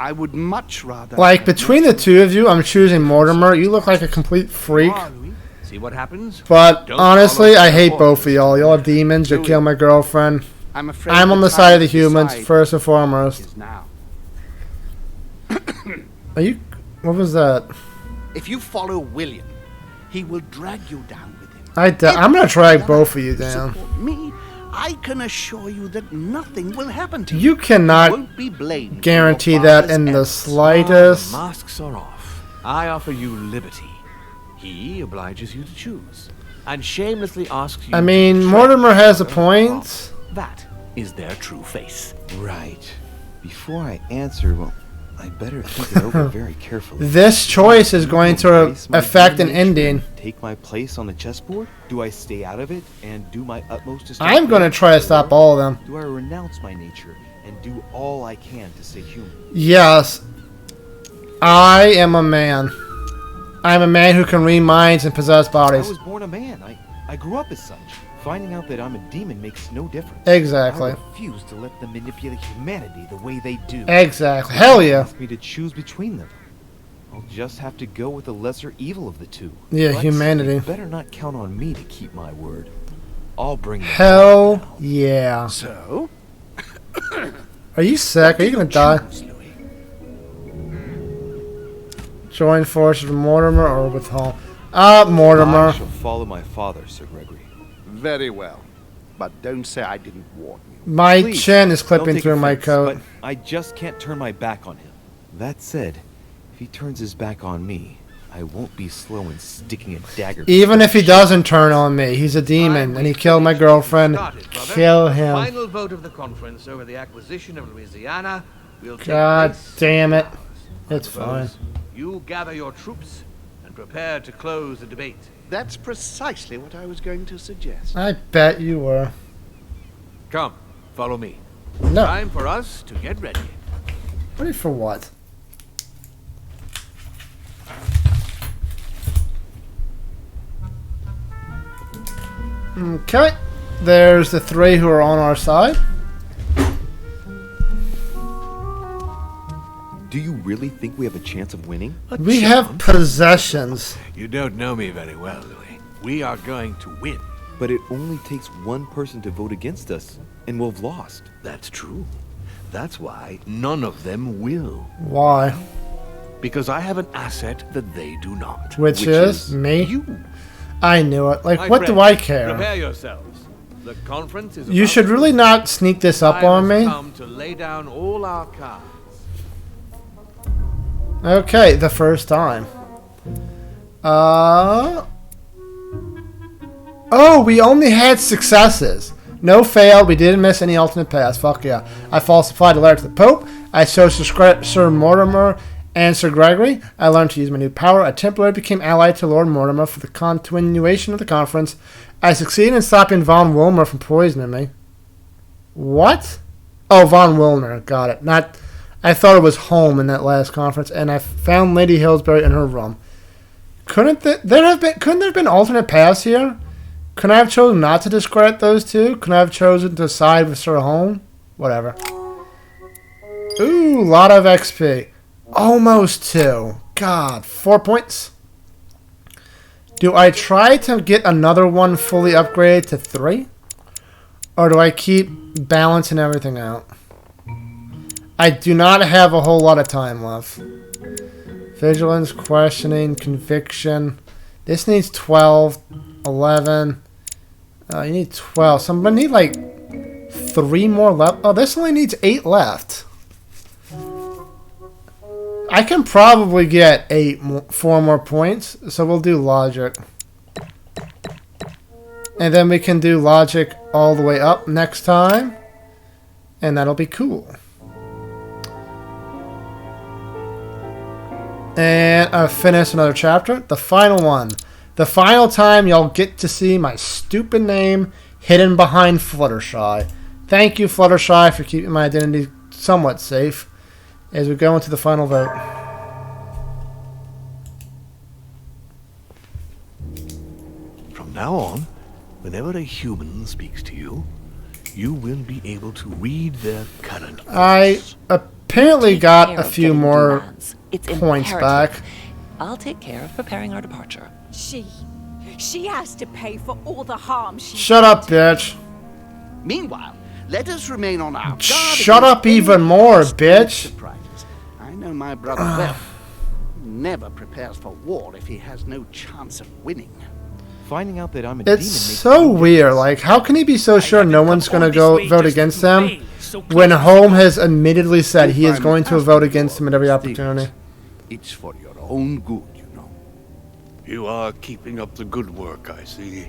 I would much rather... Like, have between the met two of you, I'm choosing Mortimer. You look like a complete freak. Ah, Louis, see what happens? But, Don't honestly, follow I hate their both of y'all. Y'all are demons. You'll kill my girlfriend. I'm afraid I'm on the time side of the to humans, decide first and foremost. is now. Are you... What was that? If you follow William, he will drag you down with him. I'm gonna drag If both of you you down. support me, I can assure you that nothing will happen to you. You cannot won't be blamed for your guarantee that father's in the errors. slightest. The masks are off. I offer you liberty. He obliges you to choose, and shamelessly asks you I mean, to betray Mortimer has a your point. father. That is their true face. Right. Before I answer, well, I better think it over very carefully. This choice is going to Embrace my affect an true nature ending. and take my place on the chessboard? Do I stay out of it and do my utmost to stop I'm going to it? try to stop all of them. Do I renounce my nature and do all I can to stay human? Yes. I am a man. I'm a man who can read minds and possess I bodies. was born a man. I grew up as such. Finding out that I'm a demon makes no difference. Exactly. I refuse to let them manipulate humanity the way they do. Exactly. Hell yeah. Ask me to choose between them. I'll just have to go with the lesser evil of the two. Yeah, But humanity. you better not count on me to keep my word. I'll bring them Hell down. yeah. So, Are you sick? Are you going to die? choose, Louis. Join forces with Mortimer or with Hall? I Mortimer. shall follow my father, Sir Gregory. Very well. But don't say I didn't warn you. My Please, chin is don't clipping take through my offense, coat. But I just can't turn my back on him. That said, if he turns his back on me, I won't be slow in sticking a dagger. Even if he doesn't turn on me, he's a demon and he killed my girlfriend. Kill him. Final vote of the conference over the acquisition of Louisiana will take God place damn it. I It's fine. suppose you gather your troops and prepare to close the debate. That's precisely what I was going to suggest. I bet you were. Come, follow me. No. Time for us to get ready. Ready for what? Okay. There's the three who are on our side. Do you really think we have a chance of winning? We have possessions. You don't know me very well, Louis. We are going to win. But it only takes one person to vote against us, and we'll have lost. That's true. That's why none of them will. Why? Because I have an asset that they do not. Which is me? You. I knew it. Like, My what do friends, I care? Prepare yourselves. The conference is You about should to really not sneak this up Time on has me. come to lay down all our cards. Okay, the first time. Oh, we only had successes. No failed. We didn't miss any alternate paths. Fuck yeah. I falsified a letter to the Pope. I showed Sir Mortimer and Sir Gregory. I learned to use my new power. I temporarily became allied to Lord Mortimer for the continuation of the conference. I succeeded in stopping Von Wilmer from poisoning me. What? Oh, Von Wilmer. Got it. Not... I thought it was home in that last conference, and I found Lady Hillsbury in her room. Couldn't there have been alternate paths here? Couldn't I have chosen not to discredit those two? Couldn't I have chosen to side with Sir Home? Whatever. Ooh, lot of XP. Almost 2. God, 4 points. Do I try to get another one fully upgraded to 3? Or do I keep balancing everything out? I do not have a whole lot of time left. Vigilance, questioning, conviction. This needs 12, 11. You need 12. So I'm going to need like 3 more left. Oh, this only needs 8 left. I can probably get 4 more points. So we'll do logic. And then we can do logic all the way up next time. And that'll be cool. And I've finished another chapter. The final one. The final time y'all get to see my stupid name hidden behind Fluttershy. Thank you, Fluttershy, for keeping my identity somewhat safe as we go into the final vote. From now on, whenever a human speaks to you, you will be able to read their current thoughts. I apparently got a few more It's points imperative. back. I'll take care of preparing our departure. She has to pay for all the harm she... Shut up, bitch. Meanwhile, let us remain on our guard. Shut against up even any more, unexpected bitch. surprises. I know my brother well. Never prepares for war if he has no chance of winning. Finding out that I'm a demon It's makes so no weird. Like, how can he be so sure no one's going to go vote against him when Home has admittedly said he is going to vote against him at every opportunity? It's for your own good, you know. You are keeping up the good work, I see.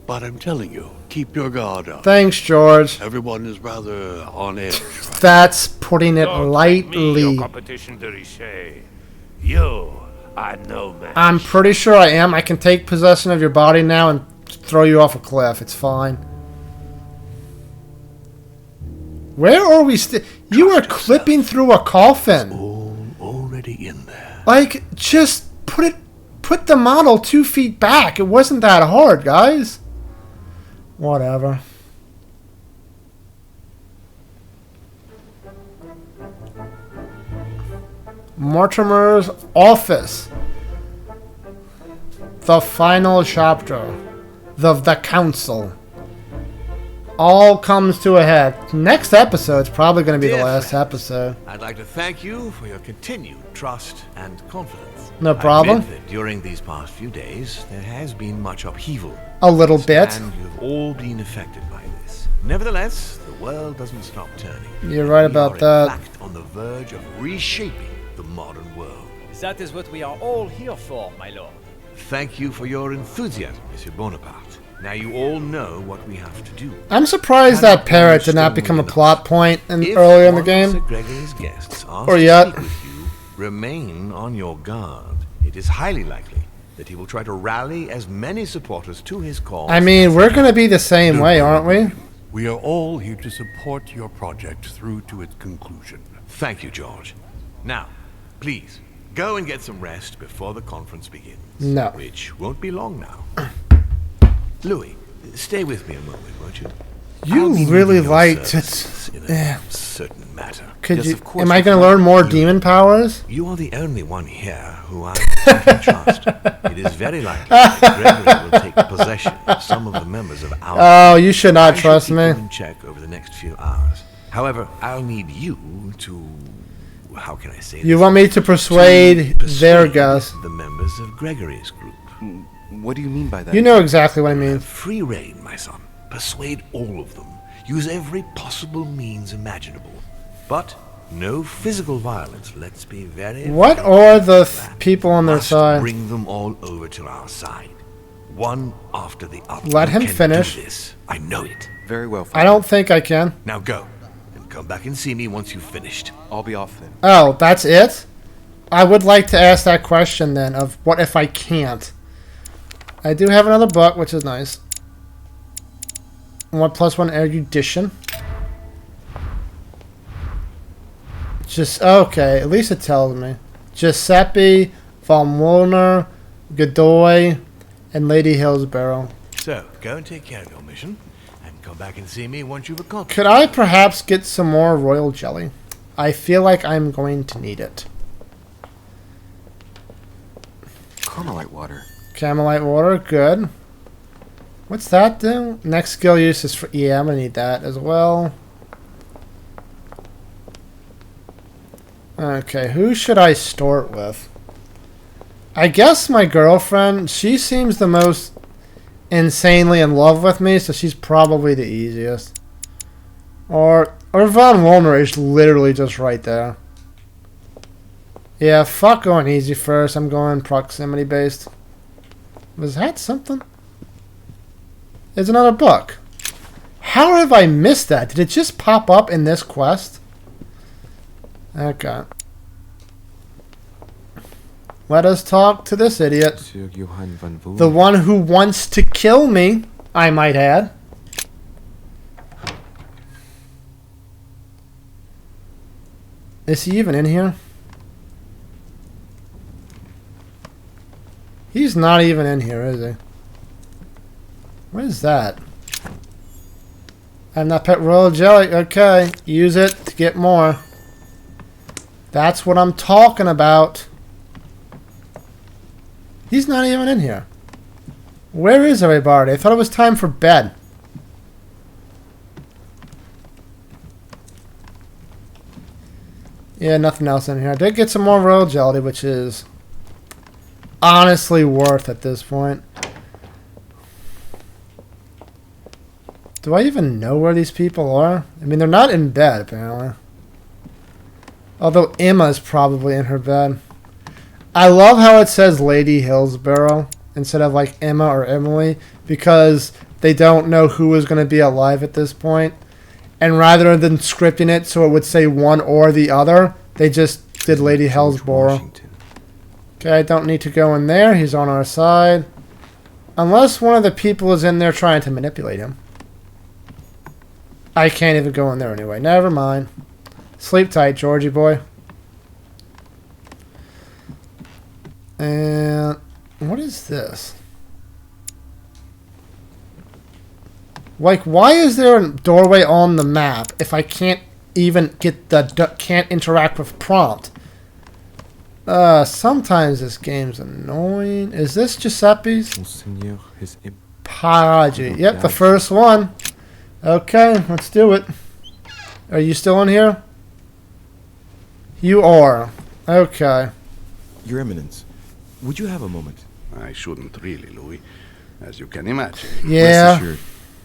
But I'm telling you, keep your guard up. Thanks, George. Everyone is rather on edge. That's putting it Don't make me your lightly. competition to Richer. You are no match. I'm pretty sure I am. I can take possession of your body now and throw you off a cliff. It's fine. Where are we You are clipping through a coffin. Already in there. Like, just put the model 2 feet back. It wasn't that hard, guys. Whatever. Mortimer's office. The final chapter. The council. All comes to a head. Next episode's probably going to be the Dear last friends, episode. I'd like to thank you for your continued trust and confidence. No problem. I admit that during these past few days, there has been much upheaval. A little bit. And you've all been affected by this. Nevertheless, the world doesn't stop turning. You're right about we are, that. in fact, on the verge of reshaping the modern world. That is what we are all here for, my lord. Thank you for your enthusiasm, Monsieur Bonaparte. Now you all know what we have to do. I'm surprised that parrot did not become a plot point earlier in the game. Sir Gregory's guests ask Or to yet. speak with you, remain on your guard. It is highly likely that he will try to rally as many supporters to his cause. I mean, we're going to be the same way, aren't we? We are all here to support your project through to its conclusion. Thank you, George. Now, please, go and get some rest before the conference begins. No. Which won't be long now. Louis, stay with me a moment, won't you? You really liked it. Certain matter. Could you? Am I going to learn more demon powers? You are the only one here who I can trust. It is very likely that Gregory will take possession of some of the members of our. Oh, you should not trust me. I shall keep them in check over the next few hours. However, I'll need you to. How can I say this? You want me to persuade their guys? The members of Gregory's group. What do you mean by that? You know exactly what I mean. Free reign, my son. Persuade all of them. Use every possible means imaginable. But no physical violence. Let's be very. What are the people on their Must side? Bring them all over to our side, one after the other. Let You him can finish. do this. I know it. Very well. I don't think I can. Now go, and come back and see me once you've finished. I'll be off then. Oh, that's it? I would like to ask that question then of what if I can't? I do have another book, which is nice. 1+1 erudition. Just okay. At least it tells me. Giuseppe, von Wollner, Godoy, and Lady Hillsborough. So go and take care of your mission, and come back and see me once you've accomplished. Could I perhaps get some more royal jelly? I feel like I'm going to need it. Carmelite water. Camelite water, good. What's that do? Next skill use is for... Yeah, I'm going to need that as well. Okay, who should I start with? I guess my girlfriend. She seems the most insanely in love with me, so she's probably the easiest. Or Von Wollner is literally just right there. Yeah, fuck going easy first. I'm going proximity based. Was that something? There's another book. How have I missed that? Did it just pop up in this quest? Okay. Let us talk to this idiot. Sir Johann van Volen. The one who wants to kill me, I might add. Is he even in here? He's not even in here, is he? What is that? I'm not pet royal jelly. Okay, use it to get more. That's what I'm talking about. He's not even in here. Where is everybody? I thought it was time for bed. Yeah, nothing else in here. I did get some more royal jelly, which is honestly worth at this point. Do I even know where these people are? I mean, they're not in bed, apparently. Although Emma's probably in her bed. I love how it says Lady Hillsborough instead of like Emma or Emily, because they don't know who is going to be alive at this point. And rather than scripting it so it would say one or the other, they just did Lady Hillsborough. Okay, I don't need to go in there. He's on our side. Unless one of the people is in there trying to manipulate him. I can't even go in there anyway. Never mind. Sleep tight, Georgie boy. And what is this? Like, why is there a doorway on the map if I can't even get can't interact with prompt? Sometimes this game's annoying. Is this Giuseppe's? Monseigneur, his Paraji. Yep, the first one. Okay, let's do it. Are you still in here? You are. Okay. Your Eminence, would you have a moment? I shouldn't really, Louis, as you can imagine. Yeah. Rest assured,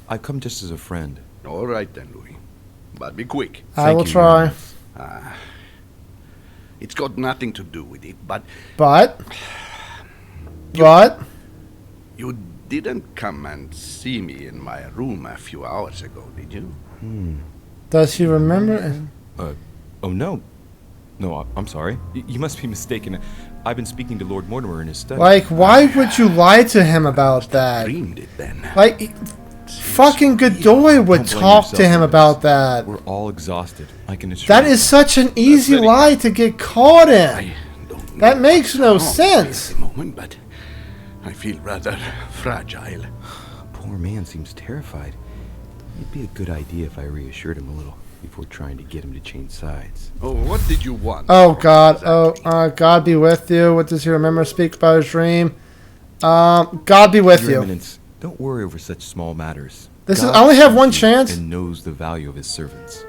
I've come just as a friend. All right then, Louis. But be quick. I will try. It's got nothing to do with it, but... But? You didn't come and see me in my room a few hours ago, did you? Does he remember? Oh no. No, I'm sorry. You must be mistaken. I've been speaking to Lord Mortimer in his study. Like, why would you lie to him about that? Dreamed it then. Like, fucking Godoy would talk to him about that. We're all exhausted. I can assure That you. is such an easy lie to get caught in. That makes no sense. At the moment, but I feel rather fragile. Poor man seems terrified. It'd be a good idea if I reassured him a little before trying to get him to change sides. Oh, what did you want? Oh God! God be with you. What does he remember? Speak about his dream. God be with Your you. Eminence, don't worry over such small matters. This God is. I only have sees one you chance. and knows the value of his servants.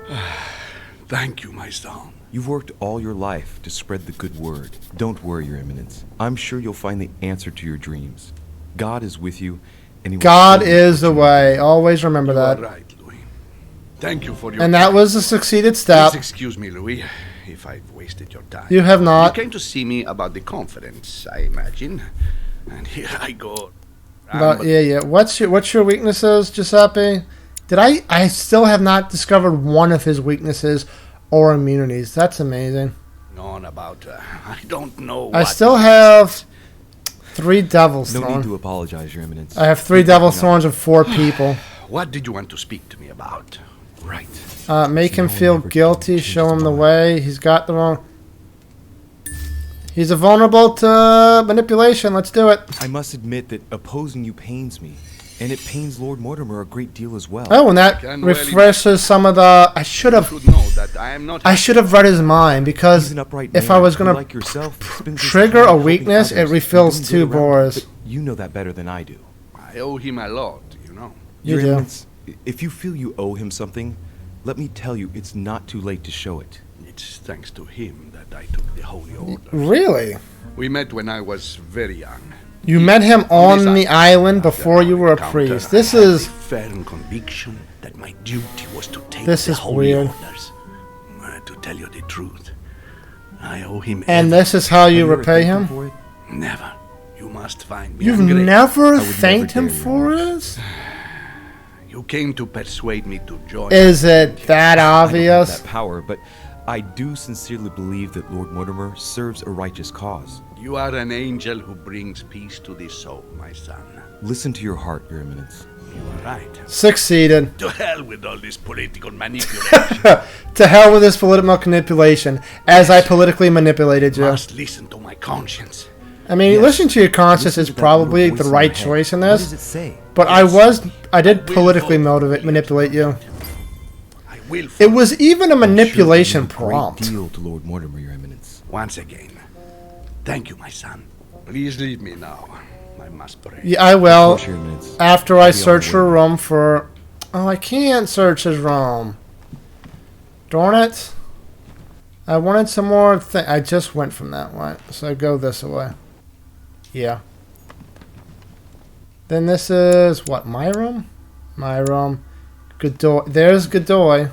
Thank you, my son. You've worked all your life to spread the good word. Don't worry, Your Eminence. I'm sure you'll find the answer to your dreams. God is with you, and He will God surely is put the you way. Always remember You are that. right, Louis. Thank you for your And that time. was a succeeded step. Please excuse me, Louis, if I've wasted your time. You have not. You came to see me about the conference, I imagine. And here I go. But yeah. What's your weaknesses, Giuseppe? I still have not discovered one of his weaknesses or immunities. That's amazing. On about, I don't know I what still have 3 Devil's No need Thorns. to apologize, Your Eminence. I have 3 Devil's Thorns and 4 people. What did you want to speak to me about? Right. Make him now feel never guilty. change Show his him the mind. way. He's got the wrong. He's vulnerable to manipulation. Let's do it. I must admit that opposing you pains me, and it pains Lord Mortimer a great deal as well. Oh, and that Can well refreshes some of the. I should You have. should know that I am not... I should have read his mind because He's an upright if man I was who, gonna like yourself, spends his trigger time a helping weakness, it others and refills doing 2 good around. bores. But you know that better than I do. I owe him a lot, you know. You Your do. Eminence, if you feel you owe him something, let me tell you, it's not too late to show it. It's thanks to him that I took the Holy Order. Really? We met when I was very young. You met him on the island before you were a Encounter, priest. This I had is. the firm conviction that my duty was to take This the is Holy weird. Orders. To tell you the truth, I owe him And everything. this is how you Have ever repay thanked him? for it? Never. You must find me. You've ungrateful. never would thanked never him dare, for Your this? You came to persuade me to join. Is it that I don't have obvious? that power, but I do sincerely believe that Lord Mortimer serves a righteous cause. You are an angel who brings peace to the soul, my son. Listen to your heart, Your Eminence. You are right. Succeeded. To hell with all this political manipulation. To hell with this political manipulation, as I politically manipulated you. Must listen to my conscience. I mean, Yes. listening to your conscience Listen is to that probably little the voice in right your head. choice in What this. does it say? But I did politically manipulate you. I will. It was even a I'm sure it manipulation means a great prompt. deal to Lord Mortimer, Your Eminence. Once again, thank you, my son. Please leave me now. I must pray. Yeah, I Of will. course, Your Eminence. After I'll I be on search the her way. room for... Oh, I can't search his room. Darn it. I wanted some more I just went from that way. So I go this way. Yeah. Then this is... What, my room? My room. Godoy. There's Godoy.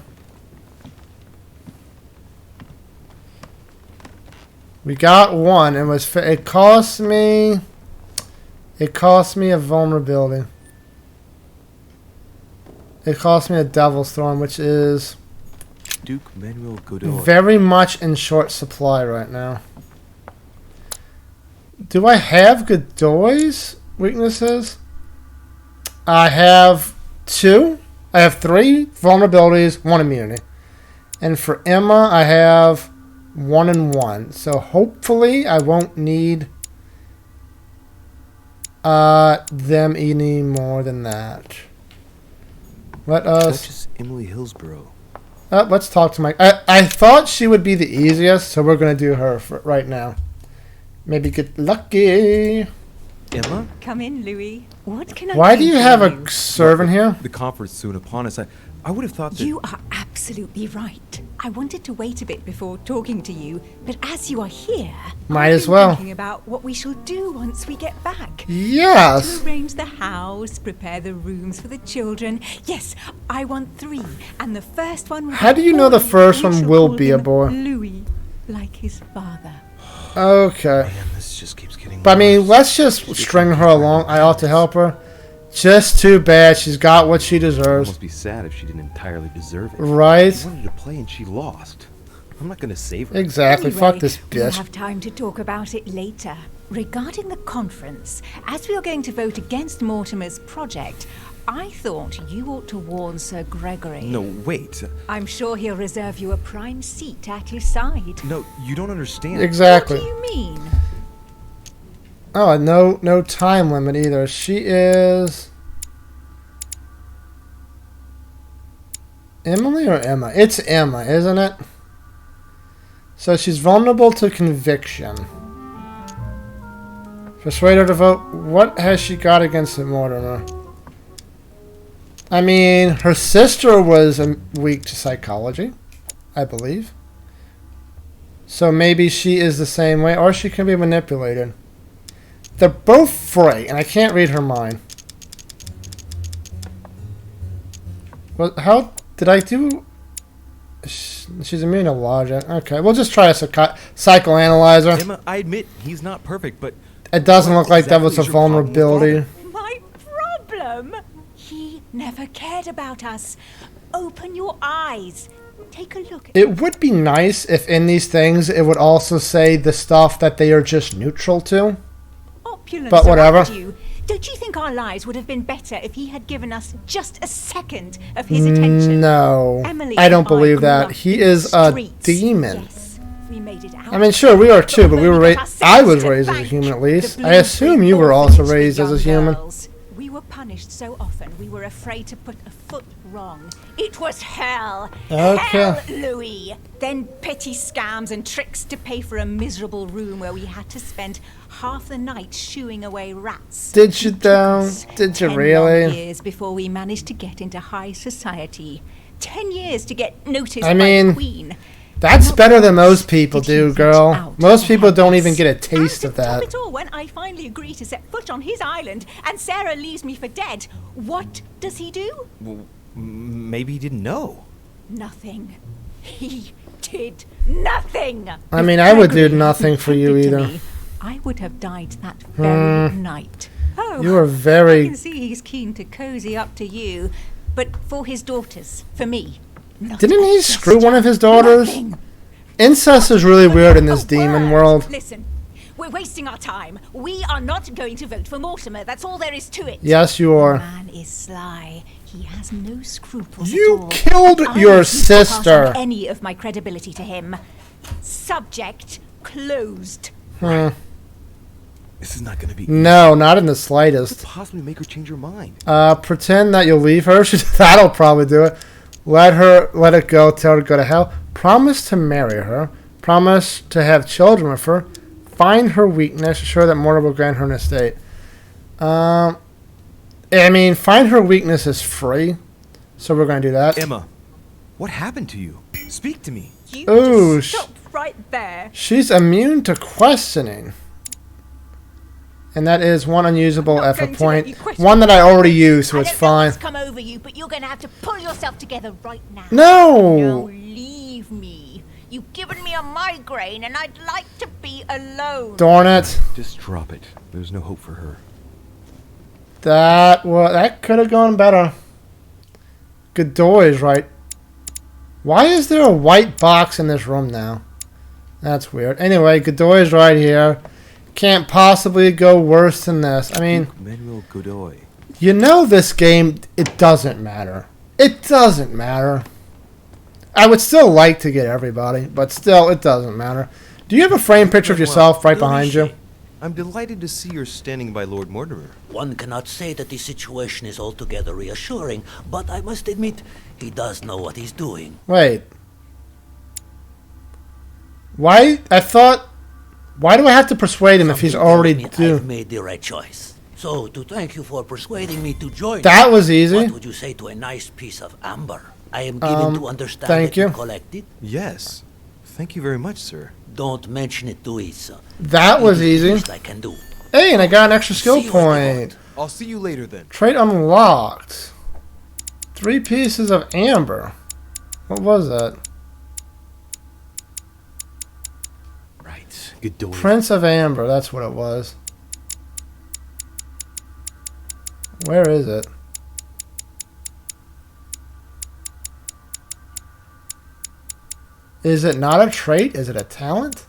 We got one. It cost me. It cost me a vulnerability. It cost me a Devil's Thorn, which is Duke Manuel Godoy. very much in short supply right now. Do I have Godoy's weaknesses? I have 2. I have 3 vulnerabilities, 1 immunity. And for Emma, I have 1 and 1. So hopefully I won't need them any more than that. Let us... Duchess Emily Hillsborough. let's talk to Mike. I thought she would be the easiest, so we're going to do her for right now. Maybe get lucky. Emma? Come in, Louis. What can I Why do do you for have you? a servant here? The conference soon upon us. I would have thought that... You are absolutely right. I wanted to wait a bit before talking to you, but as you are here, Might I've as been well. thinking about what we shall do once we get back. Yes. To arrange the house, prepare the rooms for the children. Yes, I want 3, and the first one will How be do you know the boy. first We one shall will call be a him boy? Louis, like his father. Okay. Man, this just keeps getting But I mean, worse. let's just string her along. I ought to help her. Just too bad. She's got what she It deserves. must be sad if she didn't entirely deserve it. Right? She wanted to play and she lost. I'm not going to save her. Exactly. Anyway, Fuck this we'll bitch. have time to talk about it later. Regarding the conference, as we are going to vote against Mortimer's project, I thought you ought to warn Sir Gregory. No, wait. I'm sure he'll reserve you a prime seat at his side. No, you don't understand. Exactly. What do you mean? Oh, no time limit either. She is... Emily or Emma? It's Emma, isn't it? So she's vulnerable to conviction. Persuade her to vote. What has she got against Mortimer? I mean, her sister was weak to psychology, I believe. So maybe she is the same way, or she can be manipulated. They're both free, and I can't read her mind. Well, how did I do? She's immune to logic. Okay, we'll just try a psychoanalyzer. Emma, I admit he's not perfect, but It doesn't look like that exactly was a is your problem with vulnerability. Father? My problem? He never cared about us. Open your eyes. Take a look. It would be nice if in these things it would also say the stuff that they are just neutral to. Opulence But whatever. around you. Don't you think our lives would have been better if he had given us just a second of his attention? No, Emily I don't and believe grew that. up He in is the a streets. demon. Yes, we made it out. I mean, sure, we are too, but we were When raised. got our I sentence was to raised as a bank, human at the least. I Bloomsbury assume you were also orphanage for raised as a young human. girls. We were punished so often we were afraid to put a foot wrong. It was hell. Okay. Hell, Louis. Then petty scams and tricks to pay for a miserable room where we had to spend half the night shooing away rats. Did you It took though? us Did you 10 long really? years before we managed to get into high society. 10 years to get noticed I by mean, the Queen. That's Not better than once most people did he do, reach girl. out Most to people help don't us. even get a taste And of to top that. it all, when I finally agree to set foot on his island and Sarah leaves me for dead, what does he do? Well, maybe he didn't know. Nothing. He did nothing. I mean, If I would do Gregory nothing hadn't for you tended to either. me, I would have died that very night. Oh, You are I very. can see he's keen to cozy up to you, but for his daughters, for me. not Didn't he a screw gesture. one of his daughters? Nothing. Incest is really weird in this A demon word. world. Listen, we're wasting our time. We are not going to vote for Mortimer. That's all there is to it. Yes, you The are. man is sly. He has no scruples You at all. killed I your refuse to pass on sister. any of my credibility to him. Subject closed. Hmm. This is not going to be No, not in the easy. slightest. Could possibly make her change her mind. Pretend that you'll leave her. That'll probably do it. Let it go. Tell her to go to hell. Promise to marry her. Promise to have children with her. Find her weakness. Assure that Mortimer will grant her an estate. I mean, find her weakness is free. So we're going to do that. Emma, what happened to you? Speak to me. You Ooh, just stop right there. She's immune to questioning. And that is one unusable not effort going to let point. you question One that I already used, so I it's don't know fine. what's come over you, but you're going to have to pull yourself together right now. No! No, leave me. You've given me a migraine and I'd like to be alone. Darn it. Just drop it. There's no hope for her. That could have gone better. Godoy is right. Why is there a white box in this room now? That's weird. Anyway, Godoy is right here. Can't possibly go worse than this. I mean, Manuel Godoy. you know this game, it doesn't matter. It doesn't matter. I would still like to get everybody, but still, it doesn't matter. Do you have a frame picture of yourself right behind you? I'm delighted to see you're standing by Lord Mortimer. One cannot say that the situation is altogether reassuring, but I must admit, he does know what he's doing. Wait. Why do I have to persuade him if he's already I've made the right choice. So, to thank you for persuading me to join That was easy. What would you say to a nice piece of amber? I am given to understand thank that you. you collect it. Yes. Thank you very much, sir. Don't mention it to Issa. That was It is the easy. least I can do. Hey, and I got an extra skill See you at the point. I'll see you later then. Trait unlocked. 3 pieces of amber. What was that? Right. Godoy. Prince of Amber, that's what it was. Where is it? Is it not a trait? Is it a talent?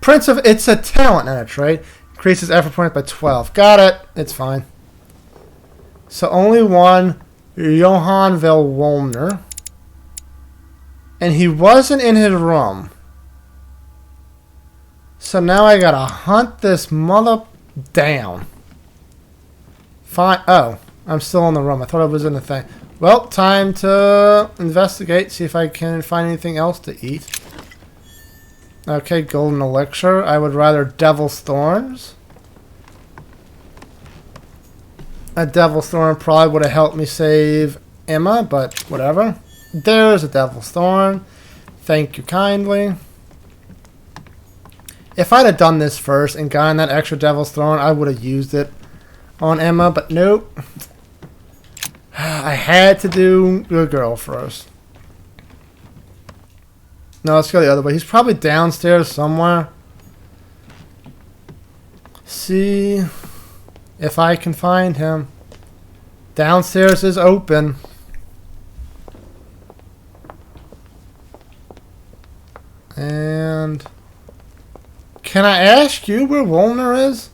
It's a talent, not a trait. Increases effort points by 12. Got it. It's fine. So only one, Johann Velwolner. And he wasn't in his room. So now I gotta hunt this mother down. Fine. Oh, I'm still in the room. I thought I was in the thing. Well, time to investigate, see if I can find anything else to eat. Okay, golden elixir. I would rather devil's thorns. A devil's thorn probably would have helped me save Emma, but whatever. There's a devil's thorn. Thank you kindly. If I'd have done this first and gotten that extra devil's thorn, I would have used it on Emma, but nope. I had to do good girl first. No, let's go the other way. He's probably downstairs somewhere. See if I can find him. Downstairs is open. And can I ask you where Wolner is?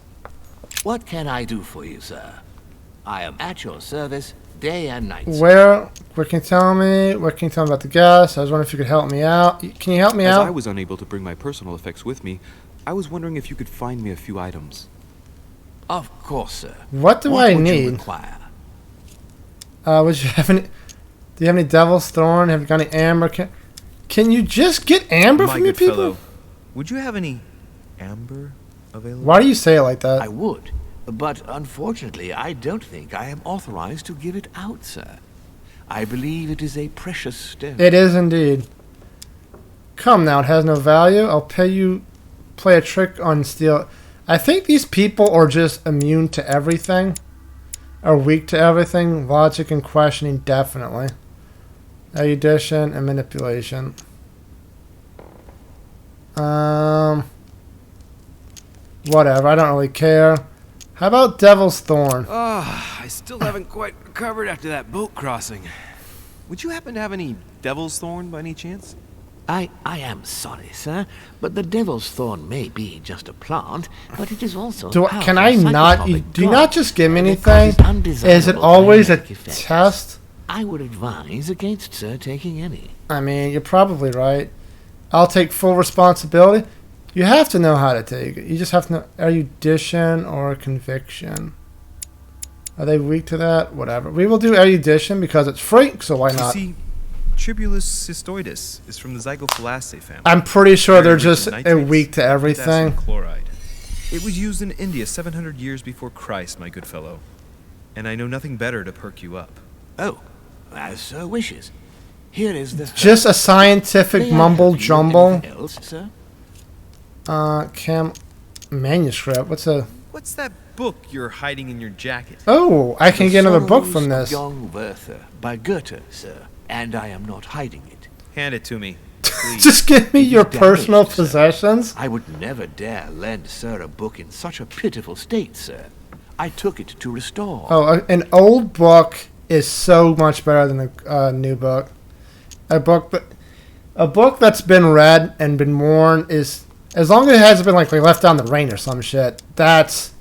What can I do for you, sir? I am at your service day and night. What can you tell me? What can you tell me about the guest? I was wondering if you could help me out. Can you help me out? As I was unable to bring my personal effects with me, I was wondering if you could find me a few items. Of course, sir. What do I would you need? require? Would you have any? Do you have any Devil's Thorn? Have you got any amber? Can you just get amber My from me, good people? fellow, would you have any amber available? Why do you say it like that? I would, but unfortunately, I don't think I am authorized to give it out, sir. I believe it is a precious stone. It is indeed. Come now, it has no value. I'll pay you. Play a trick on steel. I think these people are just immune to everything. Are weak to everything. Logic and questioning, definitely. Erudition and manipulation. Whatever, I don't really care. How about Devil's Thorn? I still haven't quite recovered after that boat crossing. Would you happen to have any Devil's Thorn by any chance? I am sorry, sir, but the devil's thorn may be just a plant, but it is also Can I not? Do you not just give me anything? Is it always a test? I would advise against sir taking any. I mean, you're probably right. I'll take full responsibility. You have to know how to take it. You just have to know erudition or conviction. Are they weak to that? Whatever. We will do erudition because it's free, so why not? You see, Tribulus cystoides is from the Zygophalaceae family. I'm pretty sure Very they're rich just in nitrates, weak to everything. potassium chloride. It was used in India 700 years before Christ, my good fellow. And I know nothing better to perk you up. Oh, as sir wishes. Here is the... Just a scientific mumble jumble. Anything else, sir? Manuscript. What's that book you're hiding in your jacket? Oh, I can The get another book Sorrows from of this. Young Werther by Goethe, sir. And I am not hiding it. Hand it to me, please. Just give me It is your damaged, personal sir. possessions. I would never dare lend sir a book in such a pitiful state, sir. I took it to restore. Oh, an old book is so much better than a new book. A book that's been read and been worn is, as long as it hasn't been like left out in the rain or some shit. That's,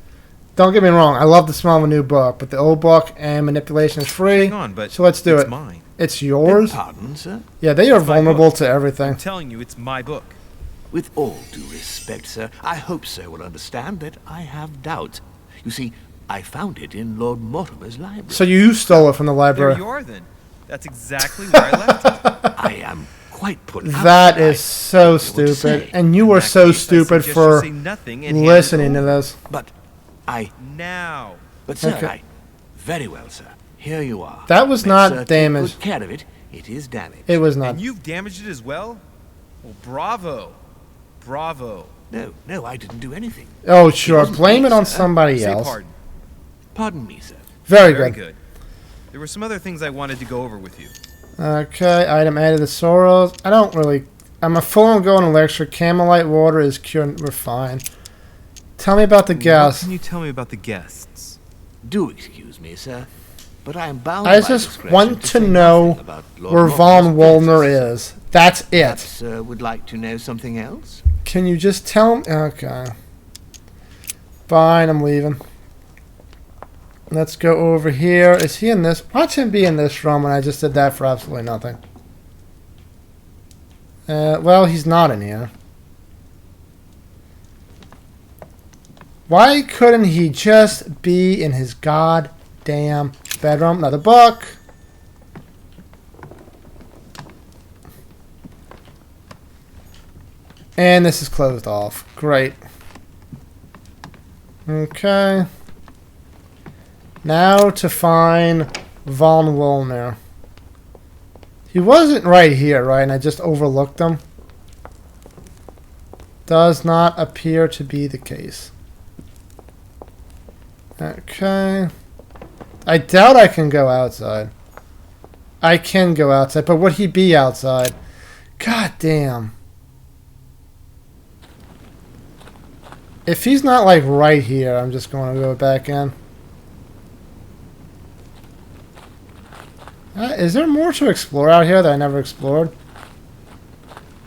don't get me wrong, I love the smell of a new book, but the old book and manipulation is free. Hang on, but so let's do it's it. mine. It's yours. Pardon, sir? Yeah, they are It's my vulnerable book. to everything. I'm telling you, it's my book. With all due respect, sir, I hope sir will understand that I have doubts. You see, I found it in Lord Mortimer's library. So you stole it from the There library. you are, then. That's exactly where I left it. I am quite put out. That sir. is so I don't know what to stupid, say. and you In were that so case, I stupid suggest for you say nothing and hand it listening to over. this. But I... Now. But sir, Okay. I... Very well, sir. Here you are. That was May not sir take damaged. good care of it. It is damaged. It was not. And you've damaged it as well? Well, bravo. Bravo. No, I didn't do anything. Oh, sure. wasn't Blame me, it on sir. somebody Say else. pardon. Pardon me, sir. Very Very good. good. There were some other things I wanted to go over with you. Okay, item added to Sorrows. I don't really... I'm a full on going lecture. Camelite water is cured. We're fine. Tell me about the What guests. can you tell me about the guests? Do excuse me, sir. But I am bound I by just discretion want to say know nothing about Lord where Von Mortimer's Wollner presence. is. That's Perhaps it. sir would like to know something else? Can you just tell me? Okay. Fine, I'm leaving. Let's go over here. Is he in this? Watch him be in this room, and I just did that for absolutely nothing. Well, he's not in here. Why couldn't he just be in his goddamn bedroom? Another book. And this is closed off. Great. Okay. Now to find Von Wollner. He wasn't right here, right? And I just overlooked him. Does not appear to be the case. Okay. I doubt I can go outside. I can go outside, but would he be outside? God damn. If he's not like right here, I'm just going to go back in. Is there more to explore out here that I never explored?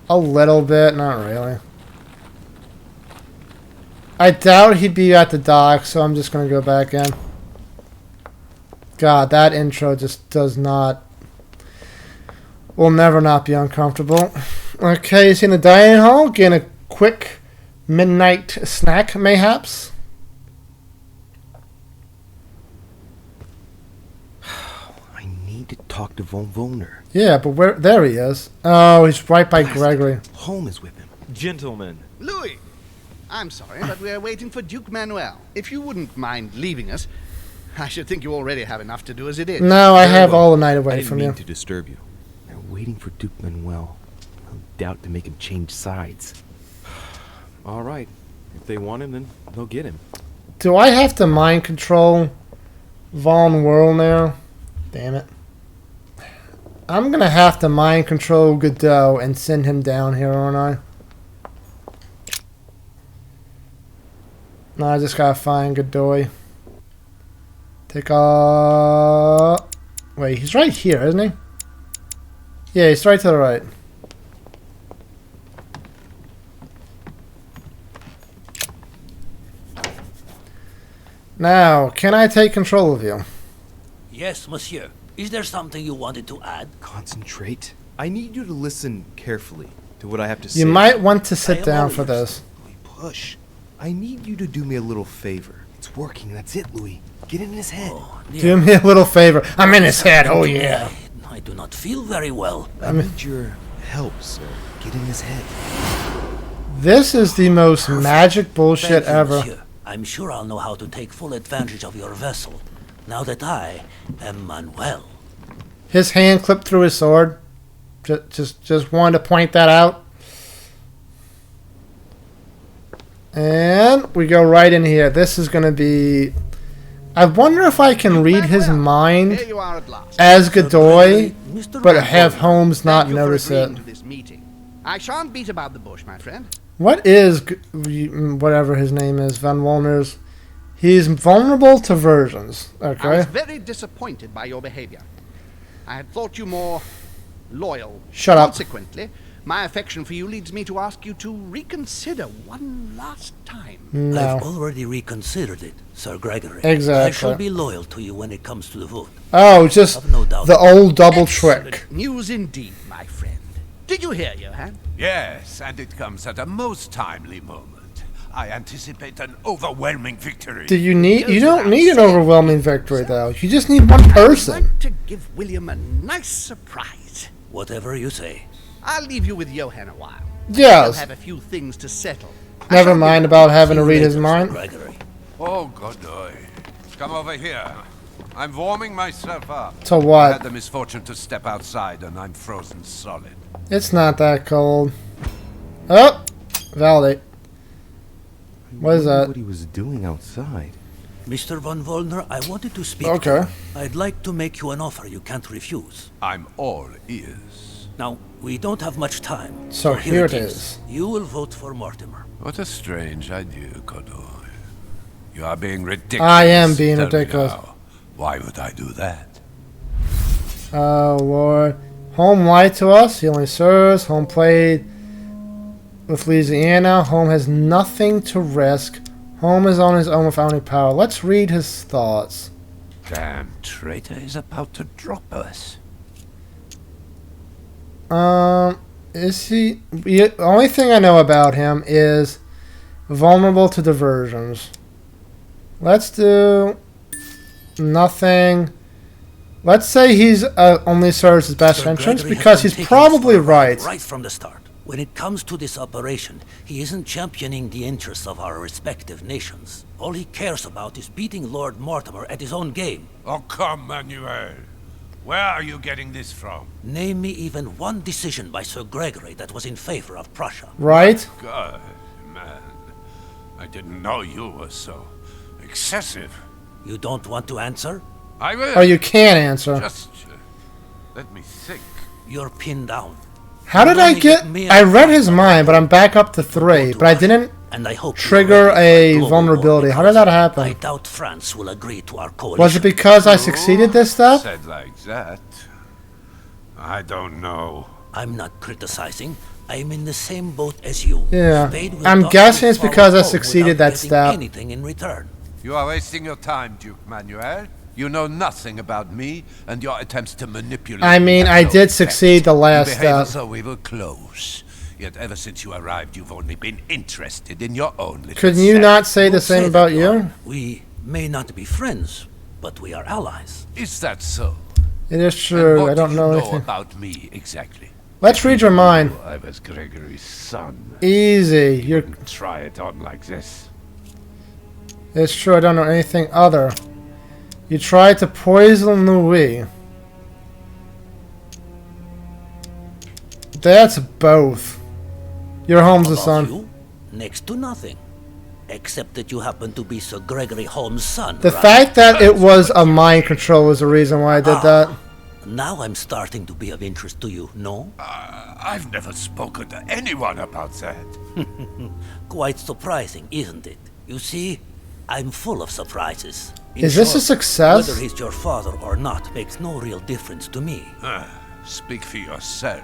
A little bit, not really. I doubt he'd be at the dock, so I'm just going to go back in. God, that intro just does not... will never not be uncomfortable. Okay, he's in the dining hall, getting a quick midnight snack, mayhaps. I need to talk to Von Wollner. Yeah, but where... there he is. Oh, he's right by Gregory. Holmes is with him. Gentlemen. Louis! I'm sorry, but we're waiting for Duke Manuel. If you wouldn't mind leaving us, I should think you already have enough to do as it is. No, I have well. all the night I away didn't from mean you. to disturb you. They're waiting for Duke Manuel. No doubt to make him change sides. All right. If they want him, then they'll get him. Do I have to mind control Von Wollner? Damn it. I'm going to have to mind control Godot and send him down here, aren't I? No, I just got to find Godoy. Take a... Wait, he's right here, isn't he? Yeah, he's right to the right. Now, can I take control of you? Yes, monsieur. Is there something you wanted to add? Concentrate. I need you to listen carefully to what I have to say. You might want to sit am down all for ears. this. Louis, push. I need you to do me a little favor. It's working. That's it, Louis. Get in his head. Oh, Do me a little favor. I'm in his head. Oh, yeah. I do not feel very well. I need your help, sir. Get in his head. This is the most magic bullshit Thank you, ever. monsieur. I'm sure I'll know how to take full advantage of your vessel, now that I am Manuel. His hand clipped through his sword. Just wanted to point that out. And we go right in here. This is going to be... I wonder if I can read his mind Here you are at last. as Godoy, Mr. but Van have Volner, Holmes not Thank you for notice agreeing it. to this meeting. I shan't beat about the bush, my friend. What is... whatever his name is, Van Volner's... He's vulnerable to versions. I Okay. was very disappointed by your behavior. I had thought you more loyal. Shut up. Consequently, my affection for you leads me to ask you to reconsider one last time. No. I've already reconsidered it, Sir Gregory. Exactly. I shall be loyal to you when it comes to the vote. Oh, just I've no doubt. the old double trick. News indeed, my friend. Did you hear, Johann? Yes, and it comes at a most timely moment. I anticipate an overwhelming victory. Do you need... You don't need an overwhelming victory, though. You just need one I'd person. like to give William a nice surprise. Whatever you say. I'll leave you with Johann a while. Yes. I'll have a few things to settle. I Never shall be mind back. about having to See you read his later, Sir mind. Gregory. Oh, Godoy. Come over here. I'm warming myself up. To I what? had the misfortune to step outside and I'm frozen solid. It's not that cold. Oh! Validate. What is that? What he was doing outside. Mr. Van Volner, I wanted to speak Okay. to you. I'd like to make you an offer you can't refuse. I'm all ears. Now, we don't have much time. So here it is. You will vote for Mortimer. What a strange idea, Godoy. You are being ridiculous. I am being Tell me ridiculous. now, why would I do that? Oh, Lord. Home lied to us. He only serves. Home played with Louisiana. Home has nothing to risk. Home is on his own without any power. Let's read his thoughts. Damn traitor is about to drop us. Is he... The only thing I know about him is vulnerable to diversions. Let's do... nothing. Let's say he's only serves his best Sir entrance Gregory has because been he's taking probably us for a ride right. Right from the start. When it comes to this operation, he isn't championing the interests of our respective nations. All he cares about is beating Lord Mortimer at his own game. Oh, come, Manuel. Where are you getting this from? Name me even one decision by Sir Gregory that was in favor of Prussia. Right? God, man. I didn't know you were so excessive. You don't want to answer? I will. Oh, you can answer. Just let me think. You're pinned down. How did I get... I read his mind, but I'm back up to 3. But I didn't And I hope trigger a vulnerability. How did that I happen? doubt France will agree to our coalition. Was it because I succeeded this stuff? Said like that. I don't know. I'm not criticizing. I'm in the same boat as you. Yeah. Spade will I'm not guessing be it's followed because I home succeeded without that getting step. anything in return. You are wasting your time, Duke Manuel. You know nothing about me and your attempts to manipulate. I mean, me I have no did effect. succeed the last You behave step. as though we were close. Yet ever since you arrived, you've only been interested in your own little Could you self. not say the Don't same say about that, you? Lord. We may not be friends, but we are allies. Is that so? It is And true. what I don't do you know know anything. about me exactly? Let's read your mind. I was Gregory's son. Easy. You're... Try it on like this. It's true. I don't know anything other. You tried to poison Louis. That's both. Your Holmes' About son. you? Next to nothing. Except that you happen to be Sir Gregory Holmes' son. The right? fact that it was a mind control was the reason why I did that. Now I'm starting to be of interest to you, no? I've never spoken to anyone about that. Quite surprising, isn't it? You see, I'm full of surprises. In Is this a short, success? Whether he's your father or not makes no real difference to me. Speak for yourself.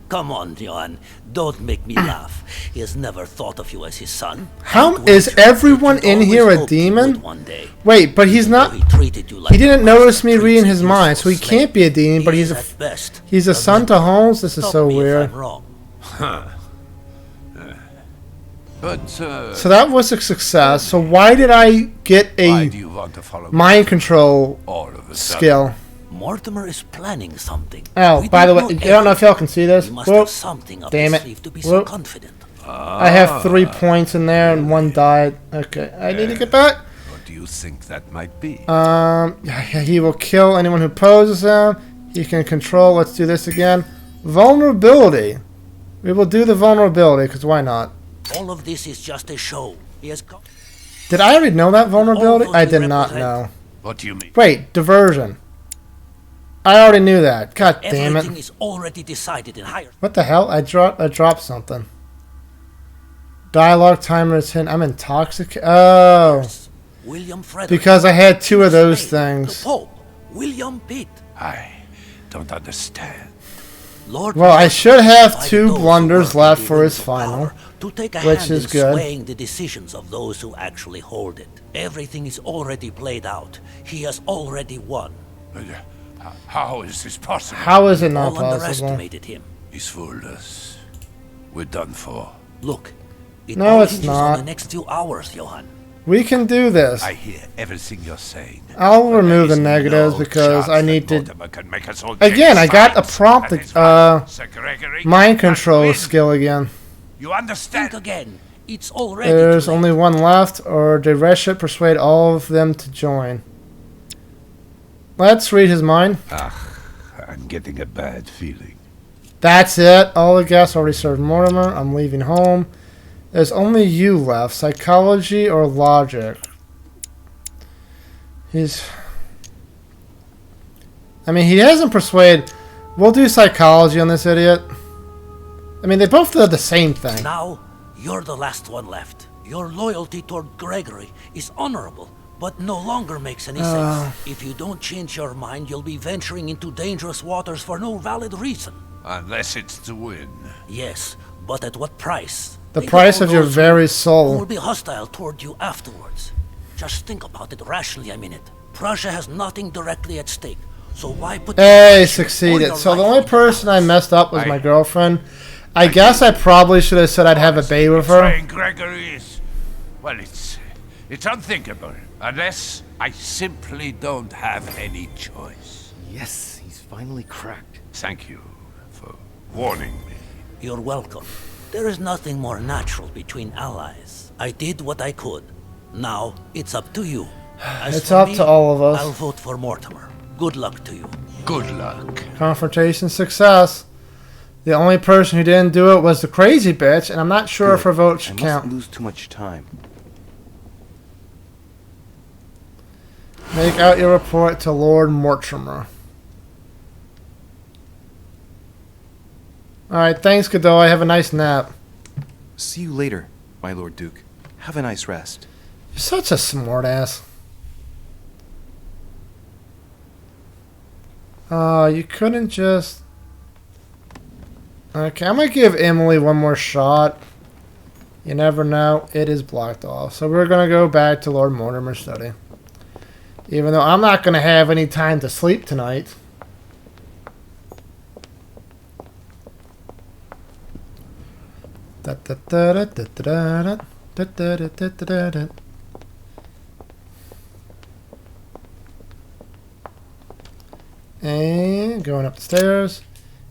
Come on, Johan. Don't make me laugh. He has never thought of you as his son. How And is wager that everyone you'd in always here a hoped he would demon? one day. Wait, but he's not. He treated you like He a didn't master notice me treats reading a his mind, useful so he slave. can't be a demon. But He he's is a at best he's a son to Holmes. This is Stop so me if weird. I'm wrong. But, So that was a success. So why did I get why a do you want to follow mind control all of a sudden? skill? Mortimer is planning something. Oh, We by the way, don't I know don't know if y'all can see this. You must Whoop. have something up Damn his it. sleeve to be so Whoop. confident. I have 3 points in there and 1 died. Okay, I need to get back. What do you think that might be? He will kill anyone who opposes him. He can control. Let's do this again. Vulnerability. We will do the vulnerability because why not? All of this is just a show. He has got... Did I already know that vulnerability? I did not know. What do you mean? Wait, diversion. I already knew that. God damn it. Everything is already decided in higher... What the hell? I dropped something. Dialogue timer is hidden. I'm intoxicated. Oh. William Frederick. Because I had 2 of those things. The Pope, William Pitt. I don't understand. Lord Well, I should have 2 those blunders who are left really for his with final, power to take a which hand is in good. swaying the decisions of those who actually hold it. Everything is already played out. He has already won. How is this possible? How is it not All possible? underestimated him. He's fooled us. We're done for. Look, it No, all it's hinges not. on the next few hours, Johann. We can do this. I hear everything you're saying. I'll remove the There is negatives no because I chance need that to... Mortimer can make us all Again, I take got a sides. prompt, That is right. Sir Gregory, mind you control must win. skill again. You understand? Think again. It's already There's too late. only 1 left, or did Reshit persuade all of them to join? Let's read his mind. I'm getting a bad feeling. That's it. All the guests already served Mortimer. I'm leaving home. There's only you left. Psychology or logic? I mean, he hasn't persuaded... We'll do psychology on this idiot. I mean, they both did the same thing. Now, you're the last one left. Your loyalty toward Gregory is honorable, but no longer makes any sense. If you don't change your mind, you'll be venturing into dangerous waters for no valid reason. Unless it's to win. Yes, but at what price? The Think price all of your those very who will soul. be hostile toward you afterwards. Just think about it rationally a minute. Prussia has nothing directly at stake, so why put... Hey, succeeded. So the only person I messed up was my girlfriend. I guess I probably should have said I'd have a baby with her. Betraying Gregory is... Well, it's unthinkable. Unless I simply don't have any choice. Yes, he's finally cracked. Thank you for warning me. You're welcome. There is nothing more natural between allies. I did what I could. Now, it's up to you. As It's for up me, to all of us. I'll vote for Mortimer. Good luck to you. Good luck. Confrontation success. The only person who didn't do it was the crazy bitch, and I'm not sure if her vote should I mustn't count. lose too much time. Make out your report to Lord Mortimer. Alright, thanks, Godoy. Have a nice nap. See you later, my Lord Duke. Have a nice rest. You're such a smartass. You couldn't just... Okay, I'm gonna give Emily one more shot. You never know. It is blocked off. So we're gonna go back to Lord Mortimer's study. Even though I'm not gonna have any time to sleep tonight. And going up the stairs.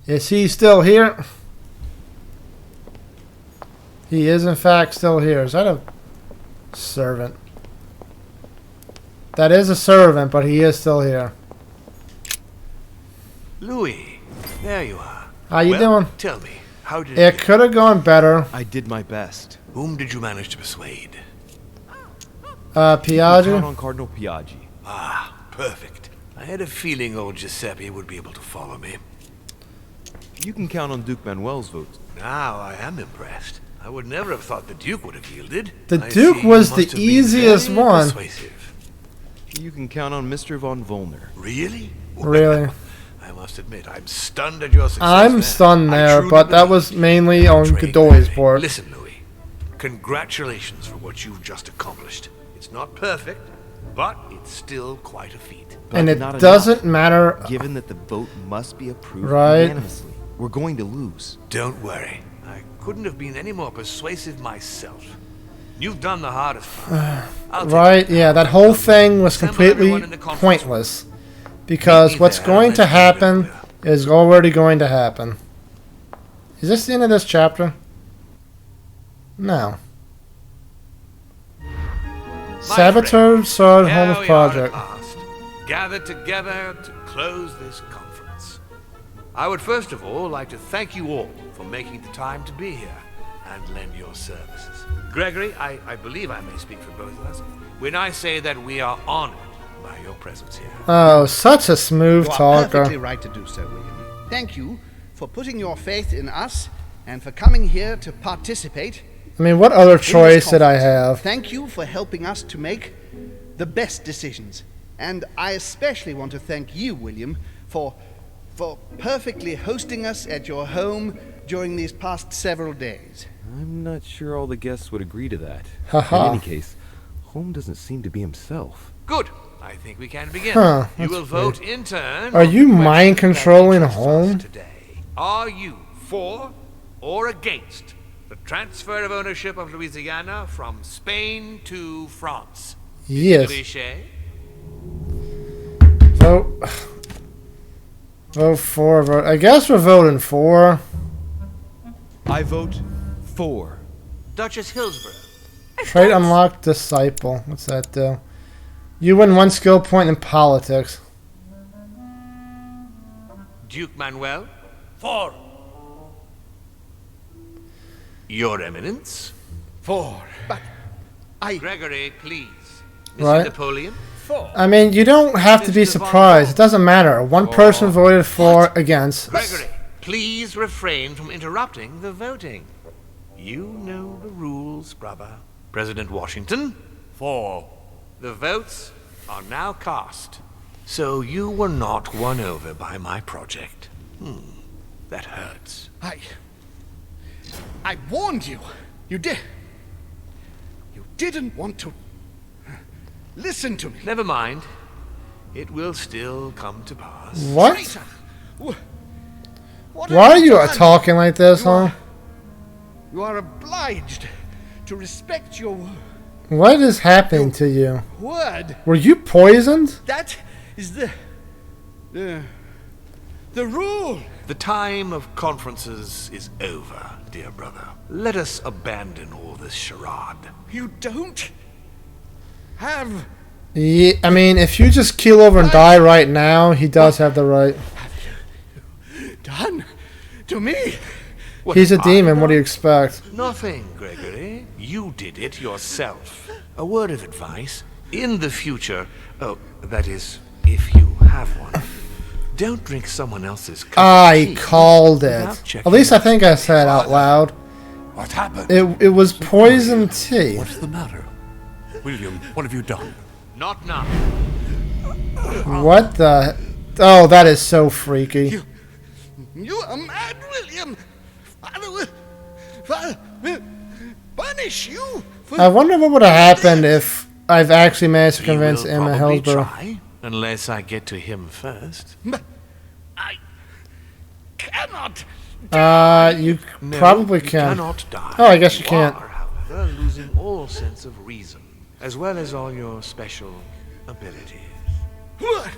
Is he still here? He is in fact still here. Is that a servant? That is a servant, but he is still here. Louis, there you are. How you doing? Tell me, how did It could have gone better. I did my best. Whom did you manage to persuade? Count Piaggi? on Cardinal Piaggi. Ah, perfect. I had a feeling old Giuseppe would be able to follow me. You can count on Duke Manuel's vote. Now I am impressed. I would never have thought the Duke would have yielded. The I Duke see was you the must have been easiest very one. Persuasive. You can count on Mr. von Volner. Really? Really? I must admit, I'm stunned at your success. I'm there. stunned I there, truly but that believe was mainly on betrayed Godoy's Gregory. part. Listen, Louis. Congratulations for what you've just accomplished. It's not perfect, but it's still quite a feat. But And it not doesn't enough, matter. given that the vote must be approved Right. unanimously. We're going to lose. Don't worry. I couldn't have been any more persuasive myself. You've done the hardest part. I'll take Right, yeah, that whole thing was Assemble completely everyone in the conference pointless. Because Meet me what's there, going and to then happen is already going to happen. Is this the end of this chapter? No. Saboteur Sword Here Home we Project. are at last, gathered together to close this conference. I would first of all like to thank you all for making the time to be here, and lend your services. Gregory, I believe I may speak for both of us when I say that we are honored by your presence here. Oh, such a smooth You are talker. perfectly right to do so, William. Thank you for putting your faith in us and for coming here to participate. I mean, what other in this choice did I conference. have? Thank you for helping us to make the best decisions. And I especially want to thank you, William, for perfectly hosting us at your home during these past several days. I'm not sure all the guests would agree to that. Haha. In any case, Holm doesn't seem to be himself. Good. I think we can begin. Huh, You will that's vote weird. in turn. Are on you the question mind that controlling interests us Holm? today. Are you for or against the transfer of ownership of Louisiana from Spain to France? Yes. Richet? Vote for. Vote. I guess we're voting for. I vote for. Duchess Hillsborough? Trait unlock disciple. What's that do? You win 1 skill point in politics. Duke Manuel? For. Your Eminence? For. But Gregory, please. Mr. Right. Napoleon? I mean, you don't have to be surprised. It doesn't matter. One person voted for, against. Gregory, please refrain from interrupting the voting. You know the rules, brother. President Washington? For. The votes are now cast. So you were not won over by my project. That hurts. I warned you. You didn't want to listen to me. Never mind. It will still come to pass. What? Traitor. What Why are you done? talking like this, huh? You are obliged to respect your What is happening to you? word. Were you poisoned? That is the rule. The time of conferences is over, dear brother. Let us abandon all this charade. You don't have Yeah, I mean, if you just keel over and die right now, he does have the right. done to me. What He's a have I demon. What do you done? expect? Nothing, Gregory. You did it yourself. A word of advice. In the future, that is, if you have one, don't drink someone else's cup of I tea called without it. checking At least I it. think I said out loud. What happened? It was poison tea. What's the matter? William, what have you done? Not now. What the? Oh, that is so freaky. You are mad, William. Father will punish you. I wonder what would have happened if I've actually managed to convince He will Emma probably Hillsborough. try, unless I get to him first. I cannot. You No, probably you can. cannot die. Oh, I guess you can't. are, however, losing all sense of reason, as well as all your special abilities. What?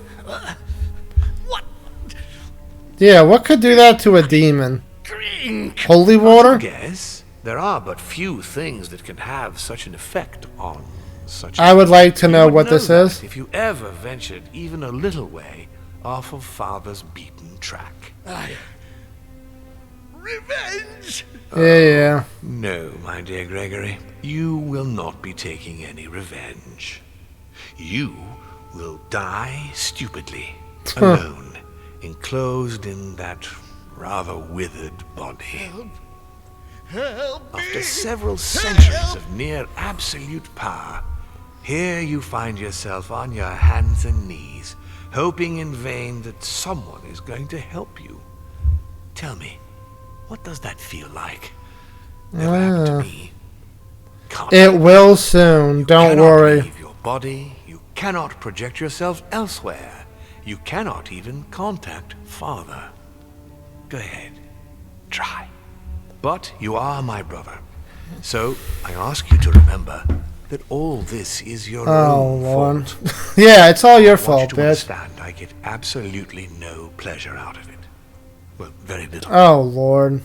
Yeah, what could do that to a demon? Drink. Holy water? Guess there are but few things that can have such an effect on such. I would like to You know would what this that is. If you ever ventured even a little way off of Father's beaten track. Revenge. Yeah. No, my dear Gregory, you will not be taking any revenge. You will die stupidly, alone, enclosed in that rather withered body. Help After me. several centuries of near absolute power, here you find yourself on your hands and knees, hoping in vain that someone is going to help you. Tell me, what does that feel like? Never happened to me. Can't It will soon. Don't cannot worry. leave your body. You cannot project yourself elsewhere. You cannot even contact Father. Go ahead. Try. But you are my brother. So I ask you to remember that all this is your Oh, own Lord. fault. Yeah, it's all your I want fault, you to bitch. understand I get absolutely no pleasure out of it. Well, very little. Oh, Lord.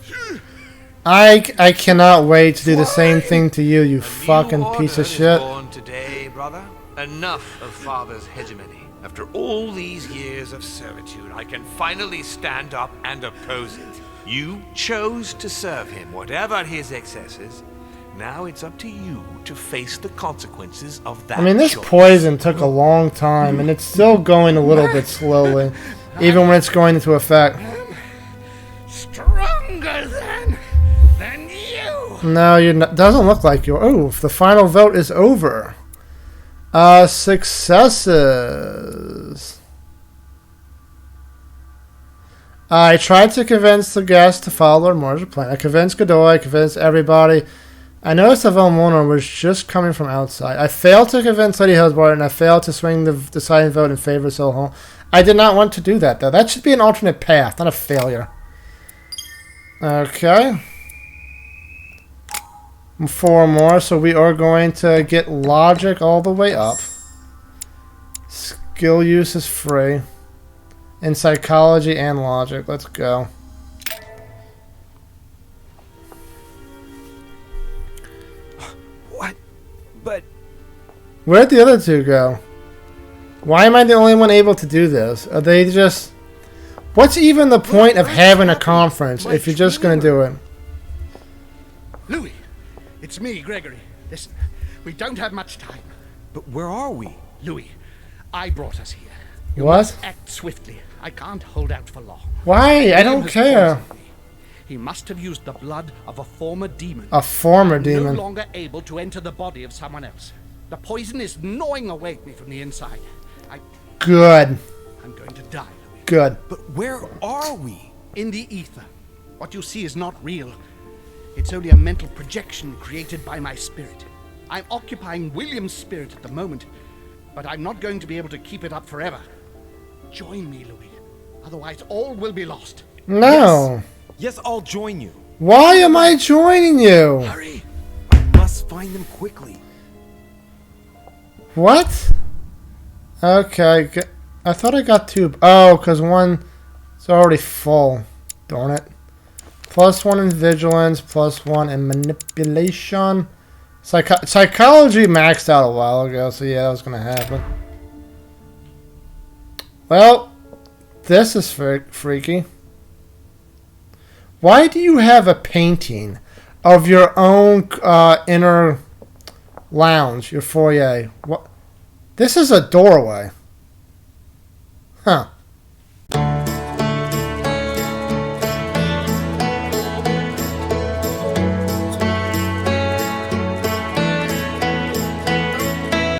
I cannot wait to do the same thing to you, you fucking piece of Order is shit. born today, brother. Enough of Father's hegemony. After all these years of servitude, I can finally stand up and oppose it. You chose to serve him, whatever his excesses. Now it's up to you to face the consequences of that I mean, this choice. poison took a long time, and it's still going a little bit slowly, even when it's going into effect. Stronger than you. No, you're not. Doesn't look like you're. Oh, the final vote is over. Successes. I tried to convince the guests to follow Lord Mor's plan. I convinced Godoy, I convinced everybody. I noticed that Valmona was just coming from outside. I failed to convince Lady Hillsborough, and I failed to swing the deciding vote in favor of Solholm. I did not want to do that, though. That should be an alternate path, not a failure. Okay. 4 more, so we are going to get logic all the way up. Skill use is free. In psychology and logic. Let's go. What? But... Where'd the other two go? Why am I the only one able to do this? Are they just... What's even the point of having a conference if you're just going to do it? Louis, it's me, Gregory. Listen, we don't have much time. But where are we? Louis, I brought us here. You What? must act swiftly. I can't hold out for long. Why? I don't William has care. poisoned me. He must have used the blood of a former demon. A former I'm demon. no longer able to enter the body of someone else. The poison is gnawing away at me from the inside. Good. I'm going to die, Louis. Good. But where are we? In the ether. What you see is not real. It's only a mental projection created by my spirit. I'm occupying William's spirit at the moment, but I'm not going to be able to keep it up forever. Join me, Louis. Otherwise, all will be lost. No. Yes, I'll join you. Why am I joining you? Hurry! I must find them quickly. What? Okay. I thought I got 2. Oh, because one is already full. Darn it. +1 in vigilance, +1 in manipulation. Psychology maxed out a while ago, so yeah, that was going to happen. Well, this is freaky. Why do you have a painting of your own inner lounge, your foyer? What? This is a doorway. Huh.